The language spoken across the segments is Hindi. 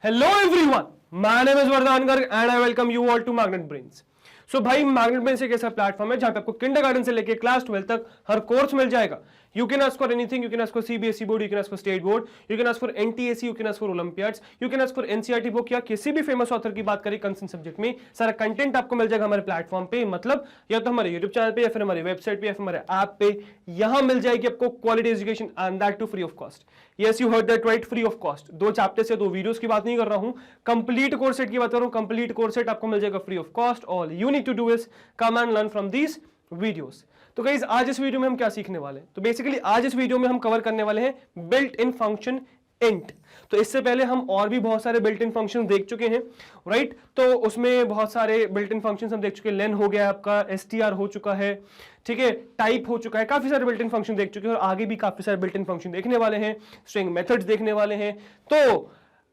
Hello everyone, my name is Vardhan Garg and I welcome you all to Magnet Brains. So भाई मैग्नेट ब्रेन्स एक ऐसा प्लेटफॉर्म है जहां पे आपको किंडरगार्टन से लेके क्लास 12 तक हर कोर्स मिल जाएगा. You can ask for anything. You can ask for CBSE board, you can ask for state board, you can ask for NTSE, you can ask for Olympiads, you can ask for NCERT book या किसी भी फेमस ऑथर की बात करें कंसर्न सब्जेक्ट में सारा कंटेंट आपको मिल जाएगा हमारे प्लेटफॉर्म पे. मतलब या तो हमारे यूट्यूब चैनल पे या फिर हमारी वेबसाइट पे या फिर हमारे ऐप पे. यहां मिल जाएगी आपको quality education and that too free of cost. Yes you heard that right, free of cost. 2 chapter से 2 वीडियोस की बात नहीं कर रहा हूं, कंप्लीट कोर्स सेट की बात कर रहा हूं. कंप्लीट कोर्स सेट आपको मिल जाएगा free of cost. All you need to do is come and learn from these videos. तो गाइस आज इस वीडियो में हम क्या सीखने वाले हैं? तो बेसिकली आज इस वीडियो में हम कवर करने वाले हैं बिल्ट इन फंक्शन इंट. तो इससे पहले हम और भी बहुत सारे बिल्ट इन फंक्शन देख चुके हैं, राइट? तो उसमें बहुत सारे बिल्ट इन फंक्शन हम देख चुके हैं. लेन हो गया आपका, str हो चुका है, ठीक है, टाइप हो चुका है, काफी सारे बिल्ट इन फंक्शन देख चुके हैं और आगे भी काफी सारे बिल्ट इन फंक्शन देखने वाले हैं, स्ट्रिंग मेथड्स देखने वाले हैं. तो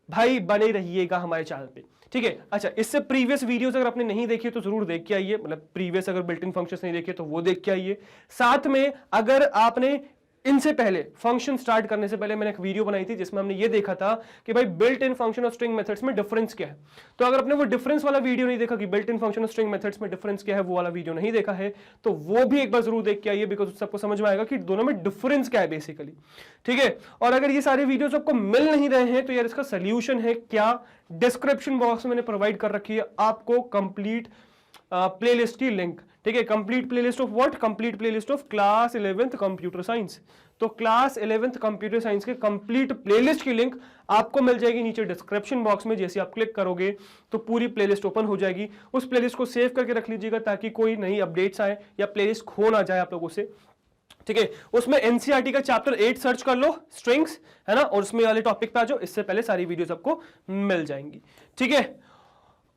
भाई बने रहिएगा हमारे चैनल पे, ठीक है. अच्छा, इससे प्रीवियस वीडियोस अगर आपने नहीं देखी तो जरूर देख के आइए. मतलब प्रीवियस अगर बिल्ट इन फंक्शंस नहीं देखे तो वो देख के आइए. साथ में अगर आपने इनसे पहले फंक्शन स्टार्ट करने से पहले मैंने एक वीडियो बनाई थी जिसमें हमने ये देखा था कि भाई बिल्ट इन फंक्शन और स्ट्रिंग मेथड्स में डिफरेंस क्या है. तो अगर आपने वो डिफरेंस वाला वीडियो नहीं देखा कि बिल्ट इन फंक्शन और स्ट्रिंग मेथड्स में डिफरेंस क्या है, वो वाला वीडियो नहीं देखा है तो वो भी एक बार जरूर देख के आइए, बिकॉज उससे आपको समझ में आएगा कि दोनों में डिफरेंस क्या है बेसिकली, ठीक है. और अगर ये सारे वीडियोस आपको मिल नहीं रहे हैं तो यार इसका सोल्यूशन है क्या, डिस्क्रिप्शन बॉक्स में मैंने प्रोवाइड कर रखी है आपको कंप्लीट प्लेलिस्ट की लिंक, ठीक है. Complete playlist of what? Complete playlist of class 11th computer science. तो क्लास 11th कंप्यूटर साइंस के कंप्लीट प्लेलिस्ट की लिंक आपको मिल जाएगी नीचे डिस्क्रिप्शन बॉक्स में. जैसे आप क्लिक करोगे तो पूरी प्लेलिस्ट ओपन हो जाएगी. उस प्लेलिस्ट को सेव करके रख लीजिएगा ताकि कोई नई अपडेट्स आए या प्लेलिस्ट खो ना जाए आप लोगों से, ठीक है. उसमें एनसीईआरटी का चैप्टर 8 सर्च कर लो, स्ट्रिंग्स, है ना, और उसमें वाले टॉपिक पे आ जाओ. इससे पहले सारी वीडियोस आपको मिल जाएंगी, ठीक है.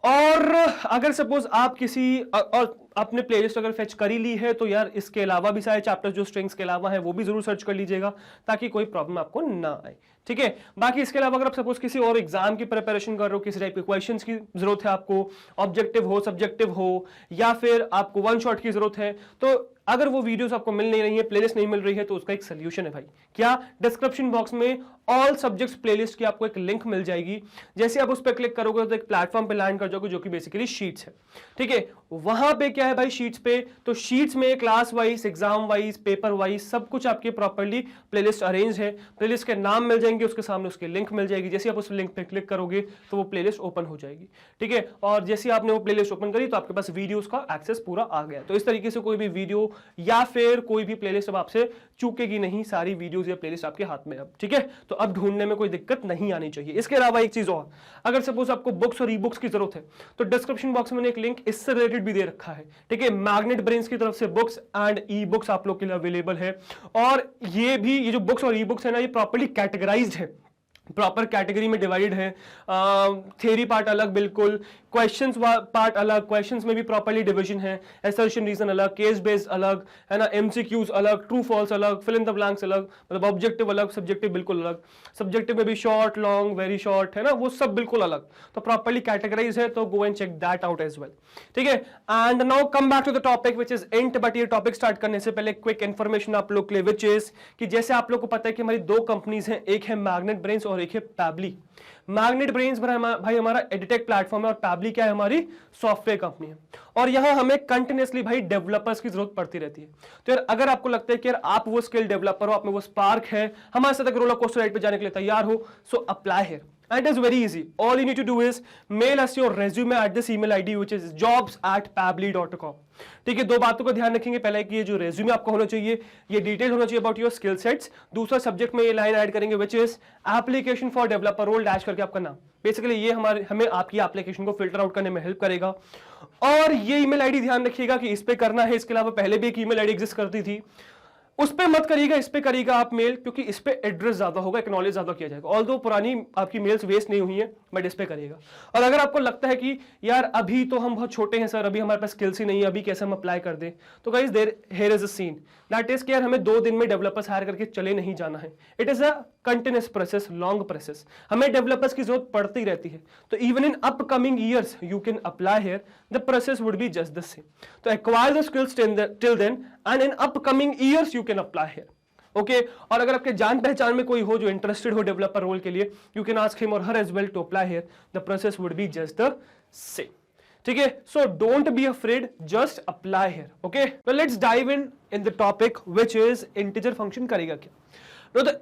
और अगर सपोज आप किसी और आपने प्लेलिस्ट अगर फेच कर ही ली है तो यार इसके अलावा भी सारे चैप्टर्स जो स्ट्रिंग्स के अलावा है वो भी जरूर सर्च कर लीजिएगा ताकि कोई प्रॉब्लम आपको ना आए, ठीक है. बाकी इसके अलावा अगर आप सपोज किसी और एग्जाम की प्रिपरेशन कर रहे हो, किसी टाइप के क्वेश्चंस की जरूरत है आपको, ऑब्जेक्टिव हो, सब्जेक्टिव हो, या फिर आपको वन शॉट की जरूरत है, तो अगर वो वीडियोस आपको मिल नहीं रही है, प्लेलिस्ट नहीं मिल रही है, तो उसका एक सोल्यूशन है भाई. क्या? डिस्क्रिप्शन बॉक्स में ऑल सब्जेक्ट्स प्लेलिस्ट की आपको एक लिंक मिल जाएगी. जैसे आप उस पर क्लिक करोगे तो एक प्लेटफॉर्म पे लैंड कर जाओगे जो कि बेसिकली शीट्स है, ठीक है. वहां पे क्या है भाई शीट्स पे? तो शीट्स में class wise, exam wise, paper wise सब कुछ आपके प्रॉपर्ली प्लेलिस्ट अरेंज है. प्लेलिस्ट के नाम मिल जाएंगे, उसके सामने उसकी लिंक मिल जाएगी. जैसे आप उस लिंक पे क्लिक करोगे तो वो प्लेलिस्ट ओपन हो जाएगी, ठीक है. और जैसे आपने वो प्लेलिस्ट ओपन करी तो आपके पास वीडियोस का एक्सेस पूरा आ गया. तो इस तरीके से कोई भी वीडियो या फिर कोई भी प्लेलिस्ट अब आपसे चूकेगी नहीं. सारी वीडियोस या प्लेलिस्ट आपके हाथ में अब, ठीक है. तो अब ढूंढने में कोई दिक्कत नहीं आनी चाहिए. इसके अलावा एक चीज और, अगर सपोज आपको बुक्स और ई बुक्स की जरूरत है तो डिस्क्रिप्शन बॉक्स में मैंने एक लिंक इससे रिलेटेड भी दे रखा है, ठीक है. मैग्नेट ब्रेन्स की तरफ से बुक्स एंड ई बुक्स आप लोग के लिए अवेलेबल है. और ये जो बुक्स और ई बुक्स है ना, ये प्रॉपर्ली कैटेगराइज्ड है, प्रॉपर कैटेगरी में डिवाइड है. थ्योरी पार्ट अलग, बिल्कुल क्वेश्चंस पार्ट अलग, क्वेश्चंस में भी प्रॉपर्ली डिवीजन है. असर्शन रीजन अलग, केस बेस्ड अलग, है ना, एमसीक्यूज अलग, ट्रू फॉल्स अलग, फिल इन द ब्लैंक्स अलग, मतलब ऑब्जेक्टिव अलग, सब्जेक्टिव बिल्कुल अलग. सब्जेक्टिव में भी शॉर्ट, लॉन्ग, वेरी शॉर्ट, है ना, वो सब बिल्कुल अलग. तो प्रॉपर्ली कैटेगराइज है. तो go and check that out as well, ठीक है. And now come back to the topic which is int. But ये टॉपिक स्टार्ट करने से पहले क्विक इन्फॉर्मेशन आप लोग के लिए, व्हिच इज कि जैसे आप लोग को पता है कि हमारी 2 कंपनीज हैं, एक है मैग्नेट ब्रेन्स और एक है पैबली. मैग्नेट ब्रेन्स भाई हमारा एडिटेक प्लेटफॉर्म है और पैबली क्या है? हमारी सॉफ्टवेयर कंपनी है. और यहां हमें कंटिन्यूअसली भाई डेवलपर्स की जरूरत पड़ती रहती है. तो यार अगर आपको लगता है कि यार आप वो स्किल डेवलपर हो, आप में वो स्पार्क है, हमारे साथ अगर रोलर कोस्टर राइड पे जाने के लिए तैयार हो, so apply here. And it is very easy. All you need to do is mail us your resume at this email ID which is jobs@pabbly.com. ठीक है. 2 बातों का ध्यान रखेंगे. पहले कि ये जो रेज्यूमे आपका होना चाहिए ये डिटेल होना चाहिए अबाउट योर स्किल सेट्स. दूसरा सब्जेक्ट में ये लाइन ऐड करेंगे which is application for developer role dash करके आपका नाम. बेसिकली ये हमें आपकी एप्लीकेशन को फिल्टर आउट करने में हेल्प करेगा. और ये ईमेल आईडी ध्यान रखिएगा कि इस पे करना है. इसके अलावा पहले भी एक ईमेल आईडी एग्जिस्ट करती थी, उस पे मत करिएगा, इस पे करिएगा आप मेल, क्योंकि इस पे एड्रेस ज्यादा होगा, एक्नॉलेज ज्यादा किया जाएगा. ऑल्दो पुरानी आपकी मेल्स वेस्ट नहीं हुई है, बट इस पे करिएगा. और अगर आपको लगता है कि यार अभी तो हम बहुत छोटे हैं सर, अभी हमारे पास स्किल्स ही नहीं है, अभी कैसे हम अप्लाई कर दें, तो guys here is a seen that is कि यार हमें 2 दिन में डेवलपर्स हायर करके चले नहीं जाना है. It is a continuous process, long process. हमें डेवलपर्स की जरूरत पड़ती रहती है. तो even in upcoming years you can apply here, the process would be just the same. तो acquire the skills till then and in upcoming years you can apply here. Okay और अगर आपके जान पहचान में कोई हो जो इंटरेस्टेड हो डेवलपर रोल के लिए, यू कैन आस्क हिम और her as well to apply here, the process would be just the same. ठीक है, so don't be afraid, just apply here. Okay, तो let's dive in the topic which is integer function करेगा क्या। No the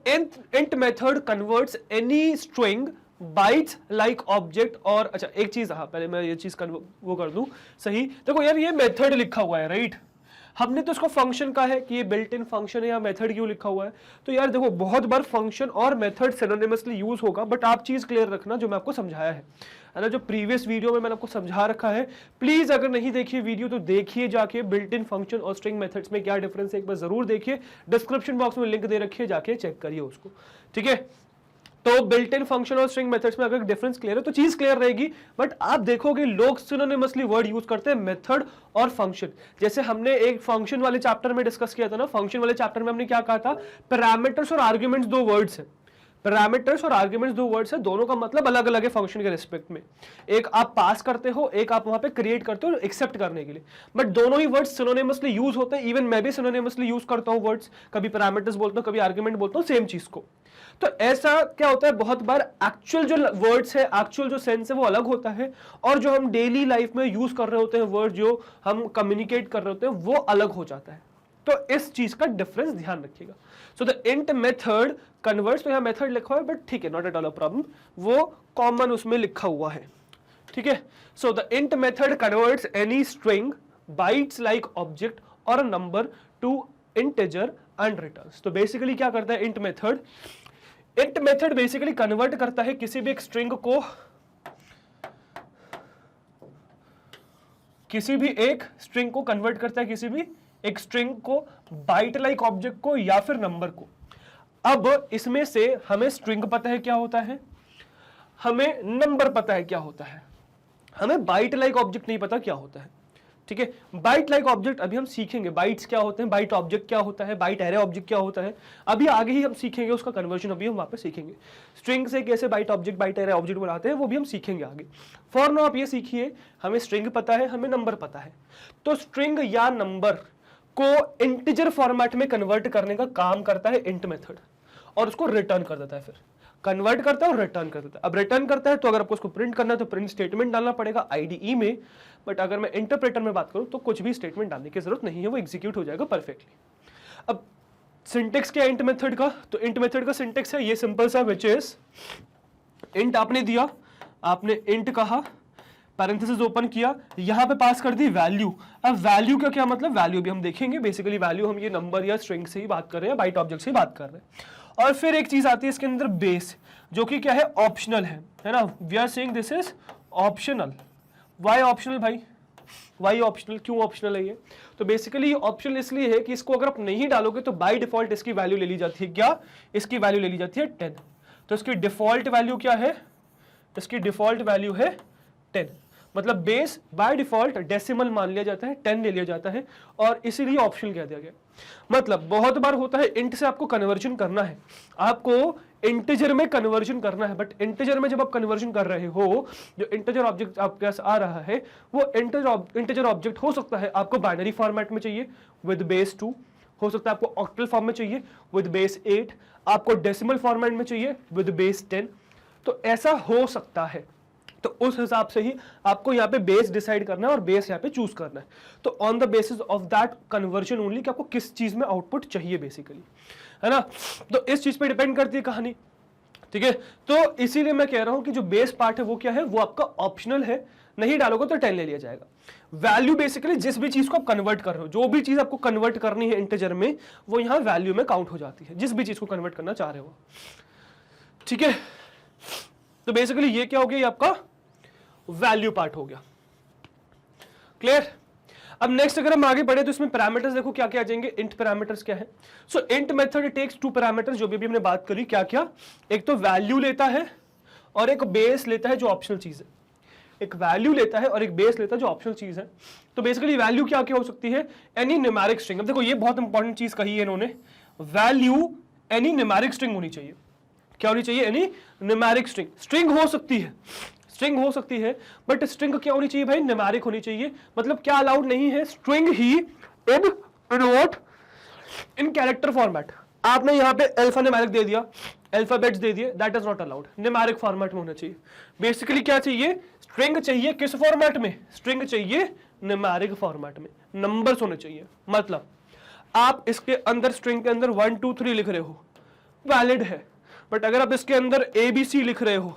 int method converts any string bytes like object. और अच्छा एक चीज, हाँ पहले मैं ये चीज वो कर दूं सही। देखो यार ये मेथड लिखा हुआ है राइट, हमने तो इसको फंक्शन का है कि ये बिल्ट इन फंक्शन है या मेथड क्यों लिखा हुआ है। तो यार देखो बहुत बार फंक्शन और मेथड सिनोनिमसली यूज होगा, बट आप चीज क्लियर रखना जो मैं आपको समझाया है ना, जो प्रीवियस वीडियो में मैंने आपको समझा रखा है। प्लीज अगर नहीं देखिए वीडियो तो देखिए जाके, बिल्ट इन फंक्शन और स्ट्रिंग मेथड्स में क्या डिफरेंस है एक बार जरूर देखिए, डिस्क्रिप्शन बॉक्स में लिंक दे रखिए, जाके चेक करिए उसको। ठीक है, तो बिल्ट इन फंक्शन और स्ट्रिंग मेथड्स में अगर डिफरेंस क्लियर है तो चीज क्लियर रहेगी। बट आप देखोगे लोग सिनोनिमसली वर्ड यूज करते हैं मेथड और फंक्शन। जैसे हमने एक फंक्शन वाले चैप्टर में डिस्कस किया था ना, फंक्शन वाले चैप्टर में हमने क्या कहा था, पैरामीटर्स और आर्ग्यूमेंट्स दो वर्ड्स हैं। पैरामीटर्स और आर्ग्यूमेंट्स दो वर्ड्स है, दोनों का मतलब अलग अलग है फंक्शन के रिस्पेक्ट में। एक आप पास करते हो, एक आप वहां पे क्रिएट करते हो एक्सेप्ट करने के लिए, बट दोनों ही वर्ड्स सिनोनिमसली यूज होते हैं। इवन मैं भी सिनोनिमसली यूज करता हूं वर्ड्स, कभी पैरामीटर्स बोलता हूं, कभी आर्ग्यूमेंट बोलता हूं, सेम चीज को। तो ऐसा क्या होता है, बहुत बार एक्चुअल जो वर्ड्स है, एक्चुअल जो सेंस है वो अलग होता है, और जो हम डेली लाइफ में यूज कर रहे होते हैं वर्ड, जो हम कम्युनिकेट कर रहे होते हैं वो अलग हो जाता है। तो इस चीज का डिफरेंस ध्यान रखिएगा। So the int method converts, तो यहां मेथड लिखा हुआ है बट ठीक है, not at all a problem, वो कॉमन उसमें लिखा हुआ है। ठीक है, so the int method converts any string bytes like object और number to integer and returns. तो बेसिकली क्या करता है int method, int method basically convert करता है किसी भी एक स्ट्रिंग को, किसी भी एक स्ट्रिंग को कन्वर्ट करता है, किसी भी एक स्ट्रिंग को, बाइट लाइक ऑब्जेक्ट को या फिर नंबर को। अब इसमें से हमें स्ट्रिंग पता है क्या होता है, हमें नंबर पता है क्या होता है, हमें बाइट लाइक ऑब्जेक्ट नहीं पता क्या होता है। ठीक है, बाइट लाइक ऑब्जेक्ट अभी हम सीखेंगे, बाइट्स क्या होते हैं, बाइट ऑब्जेक्ट क्या होता है, बाइट एरे ऑब्जेक्ट क्या होता है, अभी आगे ही हम सीखेंगे उसका कन्वर्जन, अभी हम वहां पे सीखेंगे। स्ट्रिंग से कैसे byte object, byte array object बनाते हैं वो भी हम सीखेंगे आगे। फॉर नाउ आप ये सीखिए, हमें स्ट्रिंग पता है, हमें नंबर पता है, तो स्ट्रिंग या नंबर को इंटीजर फॉर्मेट में कन्वर्ट करने का काम करता है इंट मेथड, और उसको रिटर्न कर देता है, फिर कन्वर्ट करता है और रिटर्न कर देता है। अब रिटर्न करता है तो अगर आपको उसको प्रिंट करना है तो प्रिंट स्टेटमेंट डालना पड़ेगा आईडीई में, बट अगर मैं इंटरप्रेटर में बात करूं तो कुछ भी स्टेटमेंट डालने की जरूरत नहीं है, वो एग्जीक्यूट हो जाएगा परफेक्टली। अब सिंटेक्स क्या इंट मेथड का, तो इंट मेथड का सिंटेक्स है ये सिंपल सा, विच इज इंट आपने दिया, आपने इंट कहा, पैरेंथेसिस ओपन किया, यहां पे पास कर दी वैल्यू। अब वैल्यू का क्या मतलब, वैल्यू भी हम देखेंगे, बेसिकली वैल्यू हम ये नंबर या स्ट्रिंग से ही बात कर रहे हैं, बाइट ऑब्जेक्ट से ही बात कर रहे हैं। और फिर एक चीज आती है इसके अंदर बेस, जो कि क्या है, ऑप्शनल है ना, we are saying this is optional. Why optional भाई, वाई ऑप्शनल, क्यों ऑप्शनल है ये, तो बेसिकली ऑप्शनल इसलिए है कि इसको अगर आप नहीं डालोगे तो बाय डिफॉल्ट इसकी वैल्यू ले ली जाती है, क्या, इसकी वैल्यू ले ली जाती है 10। तो इसकी डिफॉल्ट वैल्यू क्या है, इसकी डिफॉल्ट वैल्यू है 10, मतलब बेस बाय डिफॉल्ट डेसिमल मान लिया जाता है, 10 ले लिया जाता है, और इसीलिए ऑप्शनल कह दिया गया। मतलब बहुत बार होता है इंट से आपको कन्वर्जन करना है, आपको इंटीजर में कन्वर्जन करना है, बट इंटीजर में जब आप कन्वर्जन कर रहे हो, जो इंटीजर ऑब्जेक्ट आपके पास आ रहा है वो इंटीजर ऑब्जेक्ट हो सकता है आपको बाइनरी फॉर्मेट में चाहिए विद बेस 2, हो सकता है आपको ऑक्टल फॉर्म में चाहिए विद बेस 8, आपको डेसिमल फॉर्मेट में चाहिए विद बेस 10, तो ऐसा हो सकता है। तो उस हिसाब से ही आपको यहाँ पे बेस डिसाइड करना है और बेस यहाँ पे चूज करना है। तो on the basis of that conversion only कि आपको किस चीज में आउटपुट चाहिए बेसिकली, है ना, तो इस चीज पे डिपेंड करती है कहानी। ठीक है, तो इसीलिए मैं कह रहा हूं कि जो बेस पार्ट है वो क्या है, वो आपका ऑप्शनल है, नहीं डालोगे तो 10 ले लिया जाएगा। वैल्यू बेसिकली जिस भी चीज को आप कन्वर्ट कर रहे हो, जो भी चीज आपको कन्वर्ट करनी है इंटीजर में, वो यहाँ वैल्यू में काउंट हो जाती है, जिस भी चीज को कन्वर्ट करना चाह रहे हो। ठीक है, तो बेसिकली ये क्या हो गया, ये आपका वैल्यू पार्ट हो गया। क्लियर। अब नेक्स्ट अगर हम आगे बढ़े तो इसमें पैरामीटर्स देखो क्या क्या आ जाएंगे, इंट पैरामीटर्स क्या है। सो इंट मेथड टेक्स 2 पैरामीटर्स, जो भी हमने बात करी क्या क्या, एक तो वैल्यू लेता है और एक बेस लेता है जो ऑप्शनल चीज है, एक वैल्यू लेता है और एक बेस लेता है जो ऑप्शनल चीज है। तो बेसिकली वैल्यू क्या क्या हो सकती है, एनी न्यूमेरिक स्ट्रिंग। अब देखो ये बहुत इंपॉर्टेंट चीज कही है इन्होंने, वैल्यू एनी न्यूमेरिक स्ट्रिंग होनी चाहिए। क्या होनी चाहिए, एनी न्यूमेरिक स्ट्रिंग। स्ट्रिंग हो सकती है, स्ट्रिंग हो सकती है, बट स्ट्रिंग क्या होनी चाहिए भाई, न्यूमेरिक होनी चाहिए। मतलब क्या अलाउड नहीं है, string he in what, in character format. आपने यहाँ पे अल्फा न्यूमेरिक दे दिया, अल्फाबेट्स दे दिए, that is not allowed, numeric format में होना चाहिए। बेसिकली क्या चाहिए, स्ट्रिंग चाहिए, किस फॉर्मेट में, स्ट्रिंग चाहिए न्यूमेरिक फॉर्मेट में, नंबर्स होने चाहिए। मतलब आप इसके अंदर स्ट्रिंग के अंदर 1 2 3 लिख रहे हो, वैलिड है, बट अगर आप इसके अंदर ABC लिख रहे हो,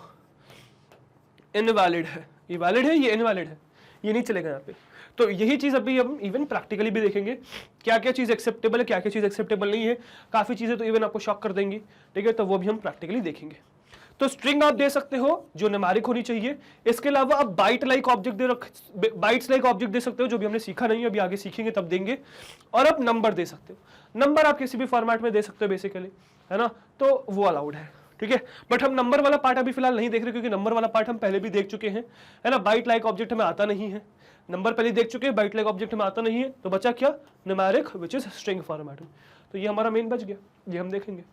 इनवैलिड है। ये वैलिड है, ये इनवैलिड है, ये नहीं चलेगा यहाँ पे। तो यही चीज अभी हम इवन प्रैक्टिकली भी देखेंगे, क्या क्या चीज एक्सेप्टेबल है, क्या क्या चीज एक्सेप्टेबल नहीं है। काफी चीजें तो इवन आपको शॉक कर देंगी, ठीक है, तो वो भी हम प्रैक्टिकली देखेंगे। तो स्ट्रिंग आप दे सकते हो जो न्यूमेरिक होनी चाहिए। इसके अलावा आप byte like object bytes like object दे सकते हो, जो भी हमने सीखा नहीं है, अभी आगे सीखेंगे तब देंगे। और आप नंबर दे सकते हो, नंबर आप किसी भी फॉर्मेट में दे सकते हो बेसिकली, है ना, तो वो अलाउड है, ठीक है। बट हम नंबर वाला पार्ट अभी फिलहाल नहीं देख रहे, क्योंकि नंबर वाला पार्ट हम पहले भी देख चुके हैं, है ना। बाइट लाइक ऑब्जेक्ट हमें आता नहीं है, नंबर पहले देख चुके हैं, बाइट लाइक ऑब्जेक्ट में आता नहीं है, तो बचा क्या, numeric which is string format में। तो ये हमारा मेन बच गया, ये हम देखेंगे।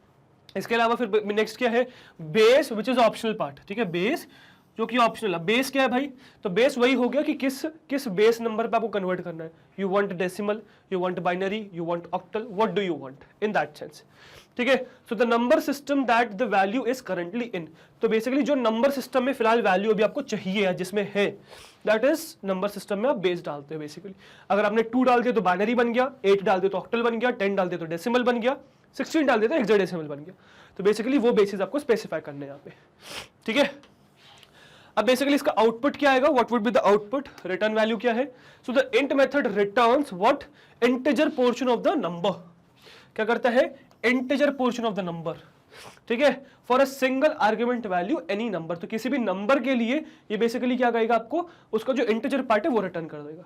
इसके अलावा फिर नेक्स्ट क्या है, base which is optional part, ठीक है, बेस जो कि ऑप्शनल है। बेस क्या है भाई, तो बेस वही हो गया कि किस बेस नंबर पे आपको कन्वर्ट करना है। You want decimal, you want binary, you want octal, what do you want in that sense, ठीक है। So the number system that the value is currently in, तो बेसिकली जो नंबर सिस्टम में फिलहाल वैल्यू अभी आपको चाहिए या जिसमें है, दैट इज नंबर सिस्टम में आप बेस डालते हो बेसिकली। अगर आपने 2 डाल दिया तो बाइनरी बन गया, 8 डाल दिया तो ऑक्टल बन गया, 10 डाल दिया तो डेसिमल बन गया, 16 डाल दिया तो हेक्साडेसिमल बन गया। तो बेसिकली वो बेसिस आपको स्पेसिफाई करने हैं यहाँ पे, ठीक है। अब बेसिकली इसका आउटपुट क्या आएगा, what would be the output, return value क्या है। So the int method returns what, integer portion of the number. क्या करता है, integer portion of the number, ठीक है, for a single argument value any number. तो किसी भी नंबर के लिए ये बेसिकली क्या कहेगा आपको, उसका जो इंटीजर पार्ट है वो रिटर्न कर देगा।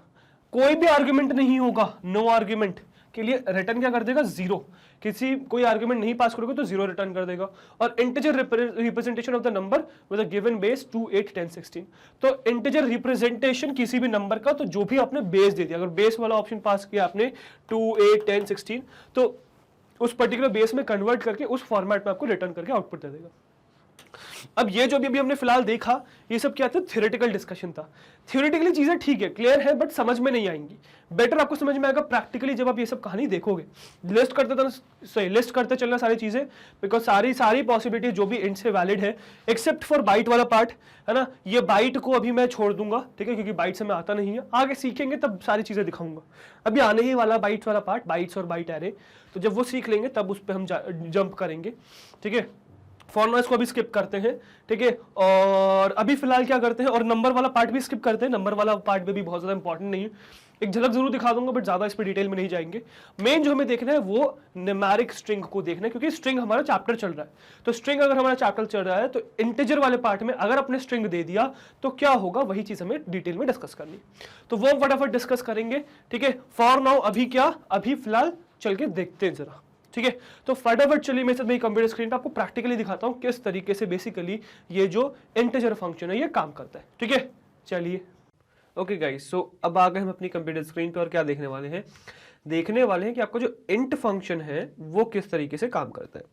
कोई भी आर्ग्यूमेंट नहीं होगा, नो आर्ग्यूमेंट के लिए रिटर्न क्या कर देगा, 0। किसी कोई आर्ग्यूमेंट नहीं पास करोगे तो 0 रिटर्न कर देगा। और integer representation of the number with a given base 2 8 10 16। तो इंटीजर रिप्रेजेंटेशन किसी भी नंबर का, तो जो भी आपने बेस दे दिया, अगर बेस वाला ऑप्शन पास किया आपने 2 8 10 16, तो उस पर्टिकुलर बेस में कन्वर्ट करके उस फॉर्मेट में आपको रिटर्न करके आउटपुट दे देगा। अब ये जो भी हमने फिलहाल देखा, ये सब क्या था, थ्योरेटिकल डिस्कशन था। थ्योरेटिकली चीजें ठीक है, क्लियर है, बट समझ में नहीं आएंगी। बेटर आपको समझ में आएगा प्रैक्टिकली जब आप ये सब कहानी देखोगे। लिस्ट करते चलना सारी चीजें, बिकॉज सारी पॉसिबिलिटी जो भी इंट से वैलिड है, एक्सेप्ट फॉर बाइट वाला पार्ट, है ना। ये बाइट को अभी मैं छोड़ दूंगा, ठीक है, क्योंकि बाइट से मैं आता नहीं है, आगे सीखेंगे तब सारी चीजें दिखाऊंगा। अभी आने ही वाला बाइट वाला पार्ट, बाइट्स और बाइट एरे, तो जब वो सीख लेंगे तब उस पर हम जंप करेंगे, ठीक है। फॉर नाउ इसको अभी स्किप करते हैं, ठीक है। और अभी फिलहाल क्या करते हैं, और नंबर वाला पार्ट भी स्किप करते हैं। नंबर वाला पार्ट भी बहुत ज्यादा इंपॉर्टेंट नहीं है, एक झलक जरूर दिखा दूंगा, बट ज्यादा इस पर डिटेल में नहीं जाएंगे। मेन जो हमें देखना है वो न्यूमेरिक स्ट्रिंग को देखना है, क्योंकि स्ट्रिंग हमारा चैप्टर चल रहा है। तो स्ट्रिंग अगर हमारा चैप्टर चल रहा है, तो इंटीजर वाले पार्ट में अगर अपने स्ट्रिंग दे दिया तो क्या होगा, वही चीज हमें डिटेल में डिस्कस करनी। तो वो फटाफट डिस्कस करेंगे, ठीक है। फॉर नाउ अभी क्या, अभी फिलहाल चल के देखते हैं जरा, ठीक है। तो फटाफट चलिए मेरे साथ मेरी कंप्यूटर स्क्रीन पे आपको प्रैक्टिकली दिखाता हूं किस तरीके से बेसिकली ये जो इंटीजर फंक्शन है ये काम करता है, ठीक है। चलिए, ओके गाइस, सो अब आ गए हम अपनी कंप्यूटर स्क्रीन पे, और क्या देखने वाले हैं कि आपको जो इंट फंक्शन है वो किस तरीके से काम करता है।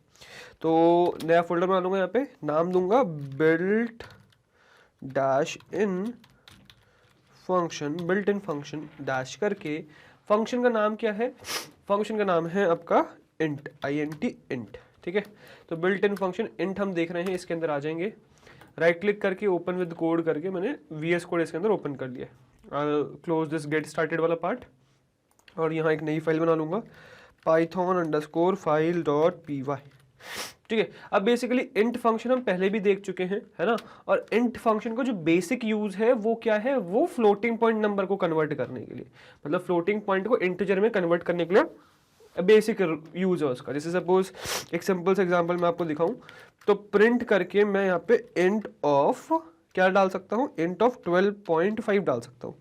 तो नया फोल्डर बना लूंगा, यहाँ पे नाम दूंगा built dash in function dash करके। फंक्शन का नाम क्या है, फंक्शन का नाम है आपका इंट, int, ठीक है। तो बिल्ट इन फंक्शन इंट हम देख रहे हैं, इसके अंदर आ जाएंगे, राइट क्लिक करके ओपन विद कोड करके मैंने VS कोड इसके अंदर ओपन कर लिया। क्लोज दिस गेट स्टार्टेड वाला पार्ट, और यहाँ एक नई फाइल बना लूंगा, python_file.py, ठीक है। अब बेसिकली इंट फंक्शन हम पहले भी देख चुके हैं, है ना। और इंट फंक्शन का जो बेसिक यूज है वो क्या है, वो फ्लोटिंग पॉइंट नंबर को कन्वर्ट करने के लिए, मतलब फ्लोटिंग पॉइंट को इंटीजर में कन्वर्ट करने के लिए बेसिक यूज है उसका। जैसे सपोज एक सिंपल सा एग्जांपल मैं आपको दिखाऊं, तो प्रिंट करके मैं यहाँ पे इंट ऑफ क्या डाल सकता हूँ, इंट ऑफ 12.5 डाल सकता हूँ।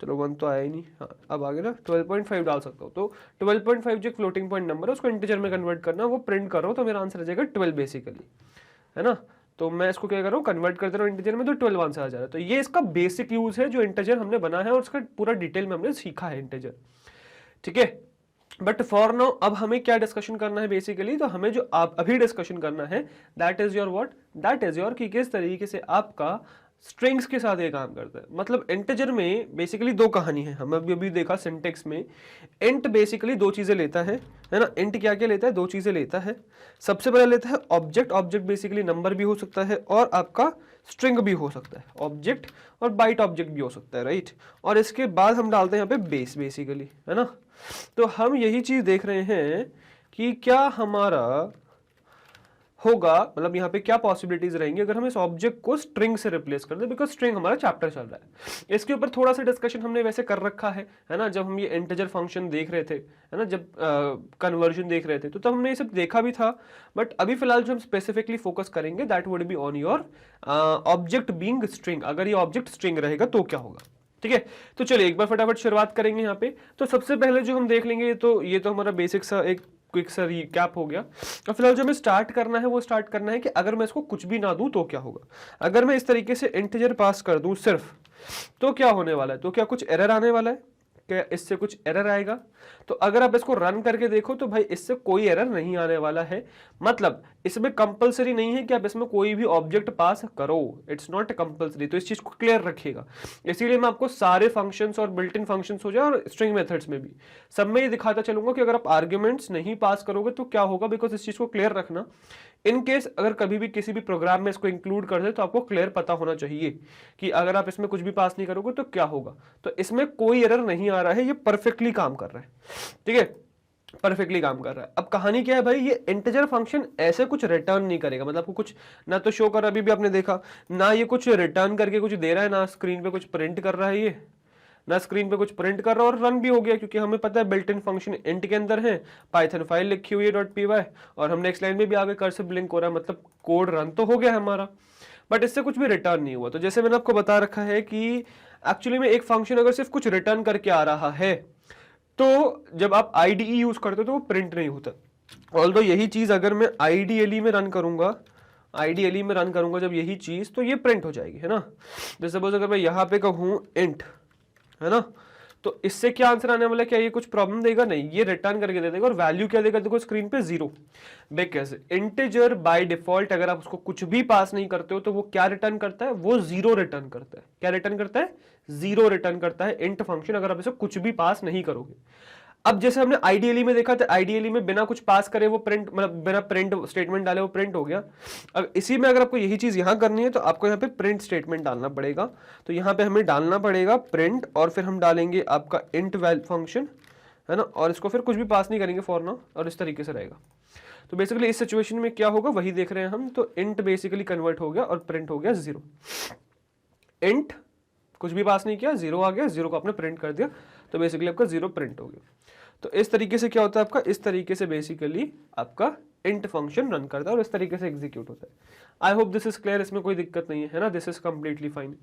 चलो 1 तो आया ही नहीं, हाँ अब आ गया ना, 12.5 डाल सकता हूँ। तो 12.5 जो फ्लोटिंग पॉइंट नंबर है उसको इंटीजर में कन्वर्ट करना, वो प्रिंट कर रहा हूँ, तो मेरा आंसर आ जाएगा 12 बेसिकली, है ना। तो मैं इसको क्या कर रहा हूँ, कन्वर्ट करते रहा हूँ इंटीजर में, तो 12 आंसर आ जा रहा है। तो ये इसका बेसिक यूज है जो इंटीजर हमने बना है, और उसका पूरा डिटेल में हमने सीखा है इंटीजर, ठीक है। बट फॉर नाउ अब हमें क्या डिस्कशन करना है बेसिकली, तो हमें जो आप अभी डिस्कशन करना है that is your what, that is your कि किस तरीके से आपका स्ट्रिंग्स के साथ ये काम करता है। मतलब इंटीजर में बेसिकली दो कहानी है, हम अभी देखा सिंटेक्स में। इंट बेसिकली दो चीजें लेता है ना। इंट क्या क्या लेता है, दो चीजें लेता है। सबसे पहले लेता है ऑब्जेक्ट। ऑब्जेक्ट बेसिकली नंबर भी हो सकता है और आपका स्ट्रिंग भी हो सकता है, ऑब्जेक्ट और बाइट ऑब्जेक्ट भी हो सकता है, राइट। और इसके बाद हम डालते हैं यहाँ पे बेस बेसिकली, है ना। तो हम यही चीज देख रहे हैं कि क्या हमारा होगा, मतलब यहाँ पे क्या पॉसिबिलिटीज रहेंगी अगर हम इस ऑब्जेक्ट को स्ट्रिंग से रिप्लेस कर दें, बिकॉज स्ट्रिंग हमारा चैप्टर चल रहा है। इसके ऊपर थोड़ा सा डिस्कशन हमने वैसे कर रखा है ना, जब हम ये इंटीजर फंक्शन देख रहे थे, है ना, जब कन्वर्जन देख रहे थे तो तब हमने ये सब देखा भी था। बट अभी फिलहाल जो हम स्पेसिफिकली फोकस करेंगे that would be on your object being string. अगर ये ऑब्जेक्ट स्ट्रिंग रहेगा तो क्या होगा, ठीक है। तो चलिए एक बार फटाफट शुरुआत करेंगे यहाँ पे। तो सबसे पहले जो हम देख लेंगे, तो ये तो हमारा बेसिक सा एक क्विक सा रिकैप हो गया। और फिलहाल जो हमें स्टार्ट करना है वो स्टार्ट करना है कि अगर मैं इसको कुछ भी ना दूं तो क्या होगा। अगर मैं इस तरीके से इंटीजर पास कर दूं सिर्फ, तो क्या होने वाला है, तो क्या कुछ एरर आने वाला है, क्या इससे कुछ एरर आएगा। तो अगर आप इसको रन करके देखो तो भाई इससे कोई एरर नहीं आने वाला है। मतलब इसमें कंपलसरी नहीं है कि आप इसमें कोई भी ऑब्जेक्ट पास करो, इट्स नॉट कंपलसरी। तो इस चीज को क्लियर रखिएगा। इसीलिए मैं आपको सारे फंक्शंस और बिल्ट इन फंक्शंस हो जाए और स्ट्रिंग मेथड्स में भी सब में ये दिखाता चलूंगा कि अगर आप आर्ग्यूमेंट्स नहीं पास करोगे तो क्या होगा। बिकॉज इस चीज को क्लियर रखना, इन केस अगर कभी भी किसी भी प्रोग्राम में इसको इंक्लूड कर दे तो आपको क्लियर पता होना चाहिए कि अगर आप इसमें कुछ भी पास नहीं करोगे तो क्या होगा। तो इसमें कोई एरर नहीं आ रहा है, ये परफेक्टली काम कर रहा है, ठीक है, परफेक्टली काम कर रहा है। अब कहानी क्या है भाई, ये इंटीजर फंक्शन ऐसे कुछ रिटर्न नहीं करेगा। मतलब आपको कुछ ना तो शो कर, अभी भी आपने देखा ना ये कुछ रिटर्न करके कुछ दे रहा है, ना स्क्रीन पे कुछ प्रिंट कर रहा है, ये ना स्क्रीन पे कुछ प्रिंट कर रहा है। और रन भी हो गया क्योंकि हमें पता है बिल्ट इन फंक्शन इंट के अंदर है, पाइथन फाइल लिखी हुई है .py, और हम नेक्स्ट लाइन में भी आगे कर्सर ब्लिंक हो रहा है, मतलब कोड रन तो हो गया है हमारा। बट इससे कुछ भी रिटर्न नहीं हुआ। तो जैसे मैंने आपको बता रखा है कि एक्चुअली में एक फंक्शन अगर सिर्फ कुछ रिटर्न करके आ रहा है तो जब आप IDE यूज करते हो तो वो प्रिंट नहीं होता। ऑल्दो यही चीज अगर मैं आइडियली में रन करूंगा, जब यही चीज, तो ये प्रिंट हो जाएगी, है ना। जैसे सपोज अगर मैं यहाँ पे कहूँ इंट, है ना, तो इससे क्या आंसर आने वाला है, क्या ये कुछ प्रॉब्लम देगा, नहीं, ये रिटर्न करके दे देगा। और वैल्यू क्या देगा, देखो स्क्रीन पे 0। बिकॉज इंटीजर बाय डिफॉल्ट अगर आप उसको कुछ भी पास नहीं करते हो तो वो क्या रिटर्न करता है, वो 0 रिटर्न करता है। क्या रिटर्न करता है, 0 रिटर्न करता है इंट फंक्शन, अगर आप इसे कुछ भी पास नहीं करोगे। अब जैसे हमने आइडियली में देखा था, आइडियली में बिना कुछ पास करे वो प्रिंट, मतलब बिना प्रिंट स्टेटमेंट डाले वो प्रिंट हो गया। अब इसी में अगर आपको यही चीज यहां करनी है तो आपको यहाँ पे प्रिंट स्टेटमेंट डालना पड़ेगा। तो यहाँ पे हमें डालना पड़ेगा प्रिंट, और फिर हम डालेंगे आपका इंट वैल्यू फंक्शन, है ना, और इसको फिर कुछ भी पास नहीं करेंगे फॉर नाउ, और इस तरीके से रहेगा। तो बेसिकली इस सिचुएशन में क्या होगा वही देख रहे हैं हम। तो इंट बेसिकली कन्वर्ट हो गया और प्रिंट हो गया 0। इंट कुछ भी पास नहीं किया, 0 आ गया, 0 को आपने प्रिंट कर दिया, तो बेसिकली आपका 0 प्रिंट हो गया। तो इस तरीके से क्या होता है आपका, इस तरीके से बेसिकली आपका इंट फंक्शन रन करता है और इस तरीके से एग्जीक्यूट होता है। I hope this is clear, इसमें कोई दिक्कत नहीं है ना, दिस इज कंप्लीटली फाइन,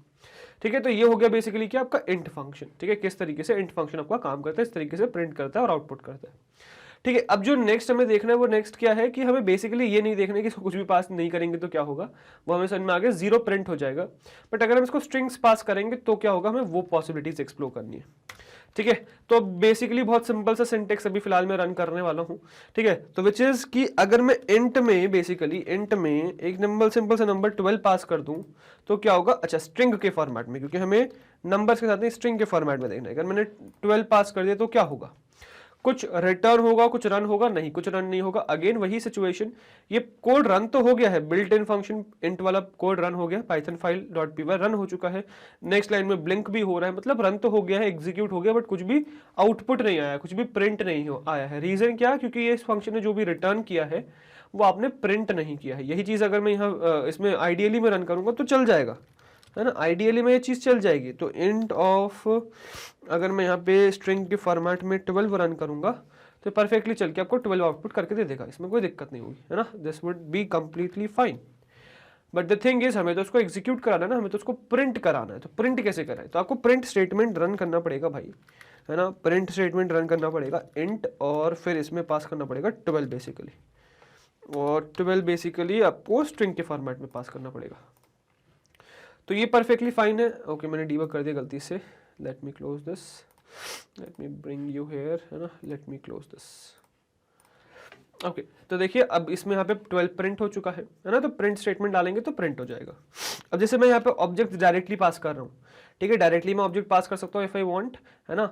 ठीक है। तो ये हो गया बेसिकली क्या आपका इंट फंक्शन, ठीक है, किस तरीके से इंट फंक्शन आपका काम करता है, इस तरीके से प्रिंट करता है और आउटपुट करता है, ठीक है। अब जो नेक्स्ट हमें देखना है वो नेक्स्ट क्या है कि हमें बेसिकली ये नहीं देखना है कि इसको कुछ भी पास नहीं करेंगे तो क्या होगा, वो हमें समझ में आ गया, 0 प्रिंट हो जाएगा। बट अगर हम इसको स्ट्रिंग्स पास करेंगे तो क्या होगा, हमें वो पॉसिबिलिटीज एक्सप्लोर करनी है, ठीक है। तो बेसिकली बहुत सिंपल सा सिंटेक्स अभी फिलहाल मैं रन करने वाला हूं, ठीक है। तो विच इज कि अगर मैं इंट में बेसिकली इंट में एक नंबर सिंपल सा नंबर 12 पास कर दूं तो क्या होगा, अच्छा स्ट्रिंग के फॉर्मेट में, क्योंकि हमें नंबर्स के साथ नहीं स्ट्रिंग के फॉर्मेट में देखना है। अगर मैंने 12 पास कर दिया तो क्या होगा, कुछ रिटर्न होगा, कुछ रन होगा, नहीं कुछ रन नहीं होगा। अगेन वही सिचुएशन, ये कोड रन तो हो गया है, बिल्ट इन फंक्शन इंट वाला कोड रन हो गया, पाइथन फाइल .py रन हो चुका है, नेक्स्ट लाइन में ब्लिंक भी हो रहा है, मतलब रन तो हो गया है, एग्जीक्यूट हो गया, बट कुछ भी आउटपुट नहीं आया, कुछ भी प्रिंट नहीं आया है। रीजन क्या, क्योंकि ये इस फंक्शन ने जो भी रिटर्न किया है वो आपने प्रिंट नहीं किया है। यही चीज अगर मैं यहाँ इसमें आइडियली में रन करूंगा तो चल जाएगा, है ना, आइडियली में ये चीज चल जाएगी। तो इंट ऑफ, अगर मैं यहाँ पे स्ट्रिंग के फॉर्मेट में 12 रन करूंगा तो परफेक्टली चल के आपको 12 आउटपुट करके दे देगा, इसमें कोई दिक्कत नहीं होगी, है ना, this would be completely fine. But the thing is हमें तो उसको एग्जीक्यूट कराना है ना, हमें तो उसको प्रिंट कराना है। तो प्रिंट कैसे कराए, तो आपको प्रिंट स्टेटमेंट रन करना पड़ेगा भाई, है ना, प्रिंट स्टेटमेंट रन करना पड़ेगा इंट, और फिर इसमें पास करना पड़ेगा 12 बेसिकली, और 12 बेसिकली आपको स्ट्रिंग के फॉर्मेट में पास करना पड़ेगा। तो ये परफेक्टली फाइन है। ओके मैंने डीबग कर दिया गलती से, let me close this, let me bring you here, है ना, let me close this. Okay तो देखिए अब इसमें यहाँ पे 12 प्रिंट हो चुका है ना, तो प्रिंट स्टेटमेंट डालेंगे तो प्रिंट हो जाएगा। अब जैसे मैं यहाँ पे ऑब्जेक्ट डायरेक्टली पास कर रहा हूँ, ठीक है, डायरेक्टली मैं ऑब्जेक्ट पास कर सकता हूँ इफ आई वांट, है ना,